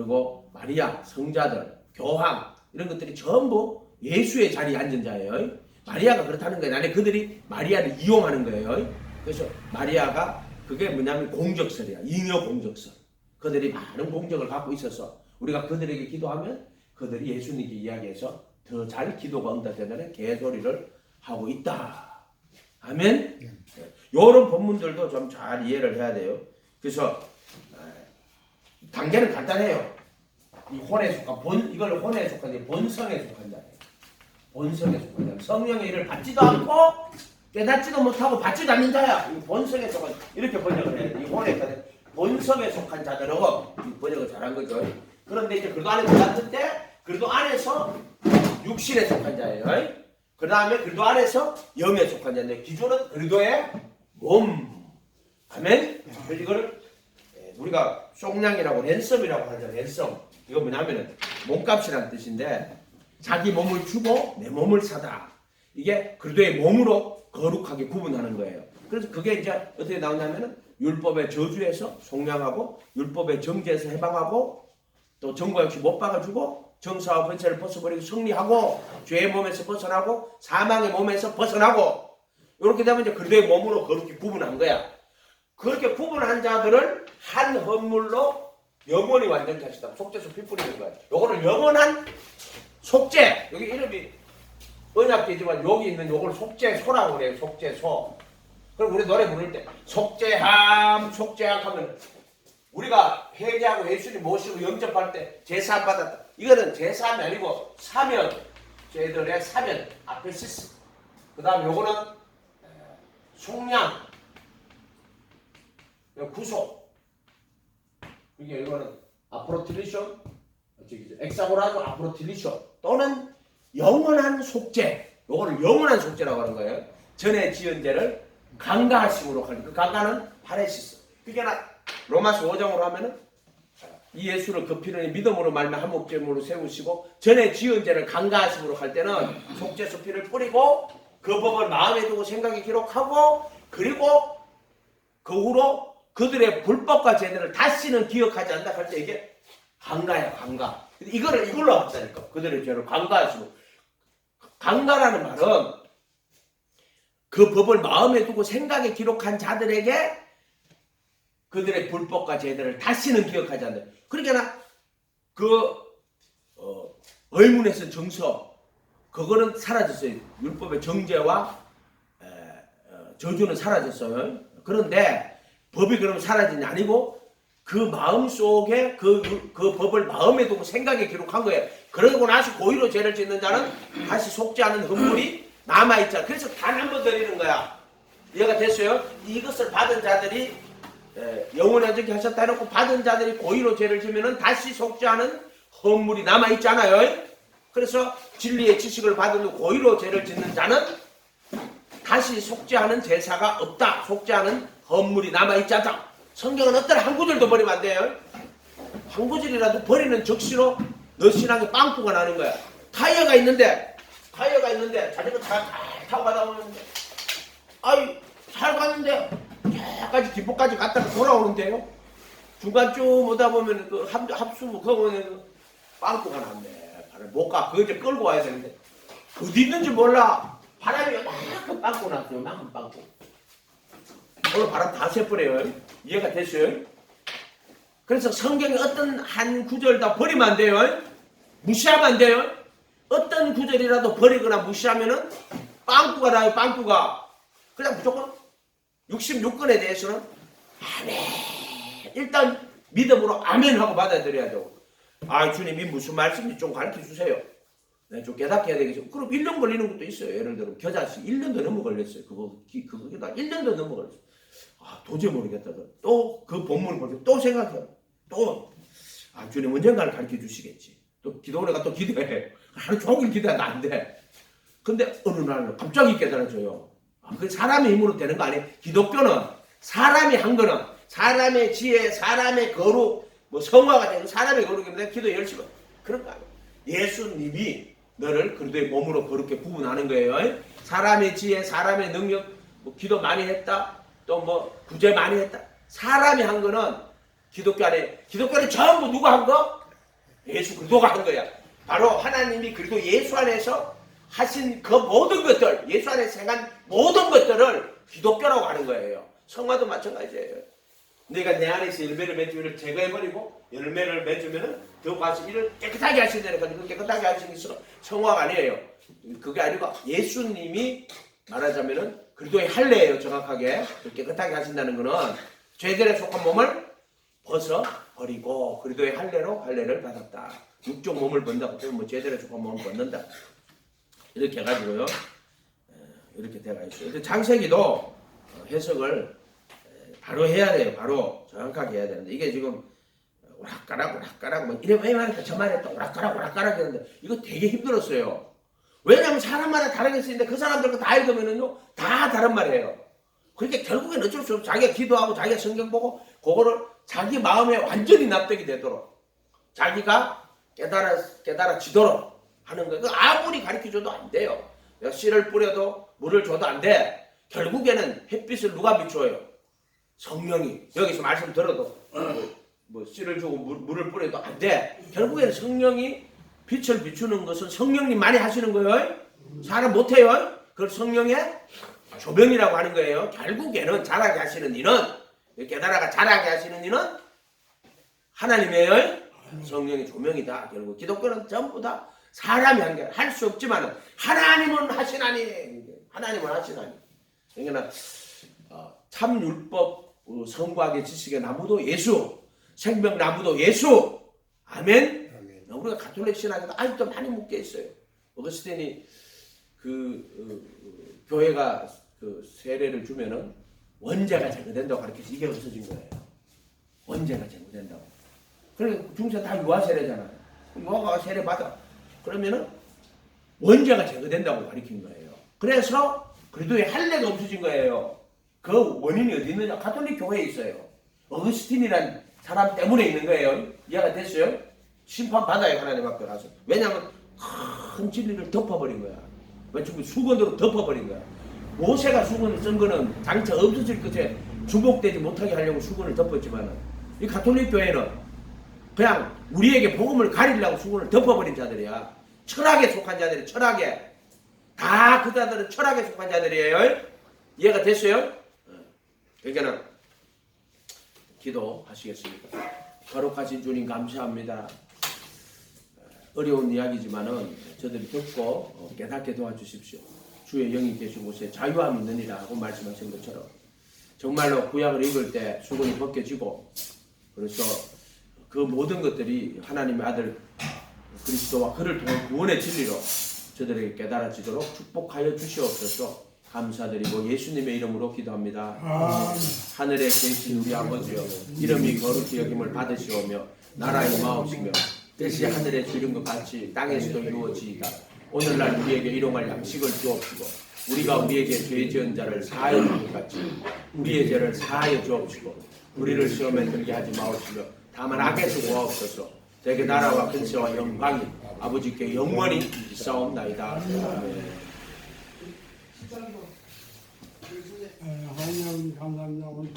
Speaker 1: 그리고 마리아, 성자들, 교황 이런 것들이 전부 예수의 자리에 앉은 자예요. 마리아가 그렇다는 거예요. 아니 그들이 마리아를 이용하는 거예요. 그래서 마리아가 그게 뭐냐면 공적설이야. 잉여 공적설. 그들이 많은 공적을 갖고 있어서 우리가 그들에게 기도하면 그들이 예수님께 이야기해서 더 잘 기도가 응답되는 개소리를 하고 있다. 아멘. 이런 본문들도 좀 잘 이해를 해야 돼요. 그래서 단계는 간단해요. 이 혼에 속한 이걸 혼에 속한 본성에 속한 자예요. 본성에 속한 자. 성령의 일을 받지도 않고 깨닫지도 못하고 받지도 않는 자야. 이 본성에 속한 이렇게 번역을 해야 돼. 이 혼에 속한 본성에 속한 자들하고 번역을 잘한 거죠. 그런데 이제 그리도 안에 들어갔는데 그리도 안에서 육신에 속한 자예요. 그 다음에 그리도 안에서 영에 속한 자인데 기존은 그리도의 몸. 아멘. 이거를 우리가 속량이라고 랜섬이라고 하죠. 랜섬. 이거 뭐냐면은 몸값이라는 뜻인데 자기 몸을 주고 내 몸을 사다. 이게 그리도의 몸으로 거룩하게 구분하는 거예요. 그래서 그게 이제 어떻게 나오냐면은 율법의 저주에서 속량하고 율법의 정죄에서 해방하고 또 정과 역시 못 박아주고 정사와 번체를 벗어버리고 승리하고 죄의 몸에서 벗어나고 사망의 몸에서 벗어나고 이렇게 되면 이제 그리도의 몸으로 그렇게 구분한 거야. 그렇게 구분한 자들을 한 헌물로 영원히 완전케 하시다. 속죄소 피 뿌리는 거야. 요거를 영원한 속죄. 여기 이름이 언약계지만 여기 있는 요걸 속죄소라고 그래요. 속죄소. 그럼 우리 노래 부를 때 속죄함 속죄함 하면 우리가 회개하고 예수님 모시고 영접할 때 제사함 받았다. 이거는 제사함이 아니고 사면, 죄들의 사면, 아페시스. 그 다음 요거는 속량, 구속. 이거는 아프로틸리션, 엑사고라도 아프로틸리션 또는 영원한 속죄. 요거를 영원한 속죄라고 하는 거예요. 전에 지은 죄를 강가하심으로 하는 그 강가는 파레시스. 그게 로마서 5장으로 하면은 이 예수를 그 피를 믿음으로 말미암아 한목제물로 세우시고 전에 지은 죄를 강가하심으로 할 때는 속죄소 피를 뿌리고 그 법을 마음에 두고 생각에 기록하고 그리고 그 후로 그들의 불법과 죄들을 다시는 기억하지 않는다 할 때 이게 강가야 강가. 이걸로 한다니까. 그들의 죄를 강가하시고 강가라는 말은 그 법을 마음에 두고 생각에 기록한 자들에게 그들의 불법과 죄들을 다시는 기억하지 않는다. 그러니까 의문에서 정서 그거는 사라졌어요. 율법의 정죄와 저주는 사라졌어요. 그런데 법이 그럼 사라진 게 아니고 그 마음 속에 그 법을 마음에 두고 생각에 기록한 거예요. 그러고 나서 고의로 죄를 짓는 자는 다시 속죄하는 헌물이 남아있잖아. 그래서 단 한 번 드리는 거야. 이해가 됐어요? 이것을 받은 자들이 영원히 어떻게 하셨다 해놓고 받은 자들이 고의로 죄를 지면은 다시 속죄하는 헌물이 남아있잖아요. 그래서 진리의 지식을 받은 후 고의로 죄를 짓는 자는 다시 속죄하는 제사가 없다. 속죄하는 헌물이 남아있지 않다. 성경은 어떤 한 구절도 버리면 안 돼요. 한 구절이라도 버리는 적시로 너 신앙에 빵꾸가 나는 거야. 타이어가 있는데 자전거 잘 타고 가다 보는데 아이 잘 갔는데 저까지 뒷부까지 갔다가 돌아오는데요. 중간 쭉 오다 보면 그 합수 그거 보면 빵꾸가 났네. 못 가. 그거 이제 끌고 와야 되는데 어디 있는지 몰라. 바람이 요만큼 빵꾸 났어요. 요만큼 빵꾸. 오늘 바람 다 새버려요. 이해가 됐어요? 그래서 성경의 어떤 한 구절 다 버리면 안 돼요. 무시하면 안 돼요. 어떤 구절이라도 버리거나 무시하면은 빵꾸가 나요. 빵꾸가. 그냥 무조건 66권에 대해서는 아멘. 일단 믿음으로 아멘 하고 받아들여야죠. 아 주님이 무슨 말씀인지 좀 가르쳐주세요. 네, 좀 깨닫게 해야 되겠죠. 그럼 1년 걸리는 것도 있어요. 예를 들어 겨자씨 1년도 넘어 걸렸어요. 그거다 1년도 넘어 걸렸어요. 아 도저히 모르겠다. 또 그 본문을 보고 또 생각해요. 또 아 주님 언젠가는 가르쳐 주시겠지. 또 기도원에가 또 기도해. 하루 종일 기도하면 안 돼. 근데 어느 날 갑자기 깨달아져요. 그 사람의 힘으로 되는 거 아니에요. 기독교는 사람이 한 거는 사람의 지혜, 사람의 거룩, 뭐 성화가 되는 사람의 거룩입니다. 기도 열심히 그런 거 아니에요. 예수님이 너를 그리도의 몸으로 그렇게 구분하는 거예요. 사람의 지혜, 사람의 능력, 뭐 기도 많이 했다, 또 뭐 구제 많이 했다. 사람이 한 거는 기독교 안에 전부 누가 한 거? 예수 그리스도가 한 거야. 바로 하나님이 그리고 예수 안에서 하신 그 모든 것들, 예수 안에서 행한 모든 것들을 기독교라고 하는 거예요. 성화도 마찬가지예요. 내가 내 안에서 열매를 맺으면 제거해버리고 열매를 맺으면 더 가서 이를 깨끗하게 하신다니까. 그 깨끗하게 하시는 게 성화가 아니에요. 그게 아니고 예수님이 말하자면은 그리스도의 할례예요. 정확하게 깨끗하게 하신다는 거는 죄들에 속한 몸을 벗어버리고 그리스도의 할례로 할례를 받았다. 육적 몸을 번다고 그러면 뭐 죄들에 속한 몸을 벗는다. 이렇게 해가지고요. 이렇게 돼가 있어요. 근데 창세기도 해석을 바로 해야 돼요. 바로 정확하게 해야 되는데 이게 지금 오락가락 뭐 이래 왜 말할까 저 말에 또 오락가락 했는데 이거 되게 힘들었어요. 왜냐하면 사람마다 다르게 쓰는데 그 사람들 다 읽으면은요 다 다른 말이에요. 그러니까 결국엔 어쩔 수 없어. 자기가 기도하고 자기가 성경 보고 그거를 자기 마음에 완전히 납득이 되도록 자기가 깨달아지도록 하는 거예요. 아무리 가르쳐줘도 안 돼요. 씨를 뿌려도 물을 줘도 안 돼. 결국에는 햇빛을 누가 비추어요? 성령이. 여기서 말씀 들어도 뭐 씨를 주고 물을 뿌려도 안 돼. 결국에는 성령이 빛을 비추는 것은 성령님만이 하시는 거예요. 사람 못해요. 그걸 성령의 조명이라고 하는 거예요. 결국에는 자라게 하시는 이는 깨달아가 자라게 하시는 이는 하나님이에요. 성령의 조명이다. 결국 기독교는 전부 다 사람이 한 게 할 수 없지만 하나님은 하시나니. 하나님은 하시나니. 그러니까 참 율법 성과학의 지식의 나무도 예수, 생명 나무도 예수. 아멘. 우리가 가톨릭 신학에도 아직도 많이 묶여 있어요. 어거스틴이 교회가 그 세례를 주면은 원죄가 제거된다고 가르쳐서 이게 없어진 거예요. 원죄가 제거된다고. 그러니까 중세 다 유아 세례잖아요. 유아가 세례 받아. 그러면은 원죄가 제거된다고 가르친 거예요. 그래서 그리스도의 할례가 없어진 거예요. 그 원인이 어디 있느냐? 가톨릭 교회에 있어요. 어거스틴이란 사람 때문에 있는 거예요. 이해가 됐어요? 심판 받아요. 하나님 앞에 가서. 왜냐하면 큰 진리를 덮어버린 거야. 왜냐면 수건으로 덮어버린 거야. 모세가 수건을 쓴 거는 장차 없어질 것에 주목되지 못하게 하려고 수건을 덮었지만 이 가톨릭 교회는 그냥 우리에게 복음을 가리려고 수건을 덮어버린 자들이야. 철학에 속한 자들이 철학에. 다 그 자들은 철학에 속한 자들이에요. 이해가 됐어요? 그러니까 기도하시겠습니까? 거룩하신 주님 감사합니다. 어려운 이야기지만은 저들이 듣고 깨닫게 도와주십시오. 주의 영이 계신 곳에 자유함이 있느니라 하고 말씀하신 것처럼 정말로 구약을 읽을 때 수건이 벗겨지고 그래서 그 모든 것들이 하나님의 아들 그리스도와 그를 통한 구원의 진리로 저들에게 깨달아지도록 축복하여 주시옵소서. 감사드리고 예수님의 이름으로 기도합니다. 하늘에 계신 우리 아버지여 이름이 거룩히 여김을 받으시오며 나라의 마옵시며 뜻이 하늘에 주는 것 같이 땅에서도 이루어지이다. 오늘날 우리에게 일용할 양식을 주옵시고 우리가 우리에게 죄 지은 자를 사하여 준 것 같이 우리의 죄를 사하여 주옵시고 우리를 시험에 들게 하지 마옵시며 다만 악에서 구하옵소서. 되게 나라와 근세와 영광이 아버지께 영원히 있사옵나이다. 아멘.
Speaker 2: 하나님 감사합니다.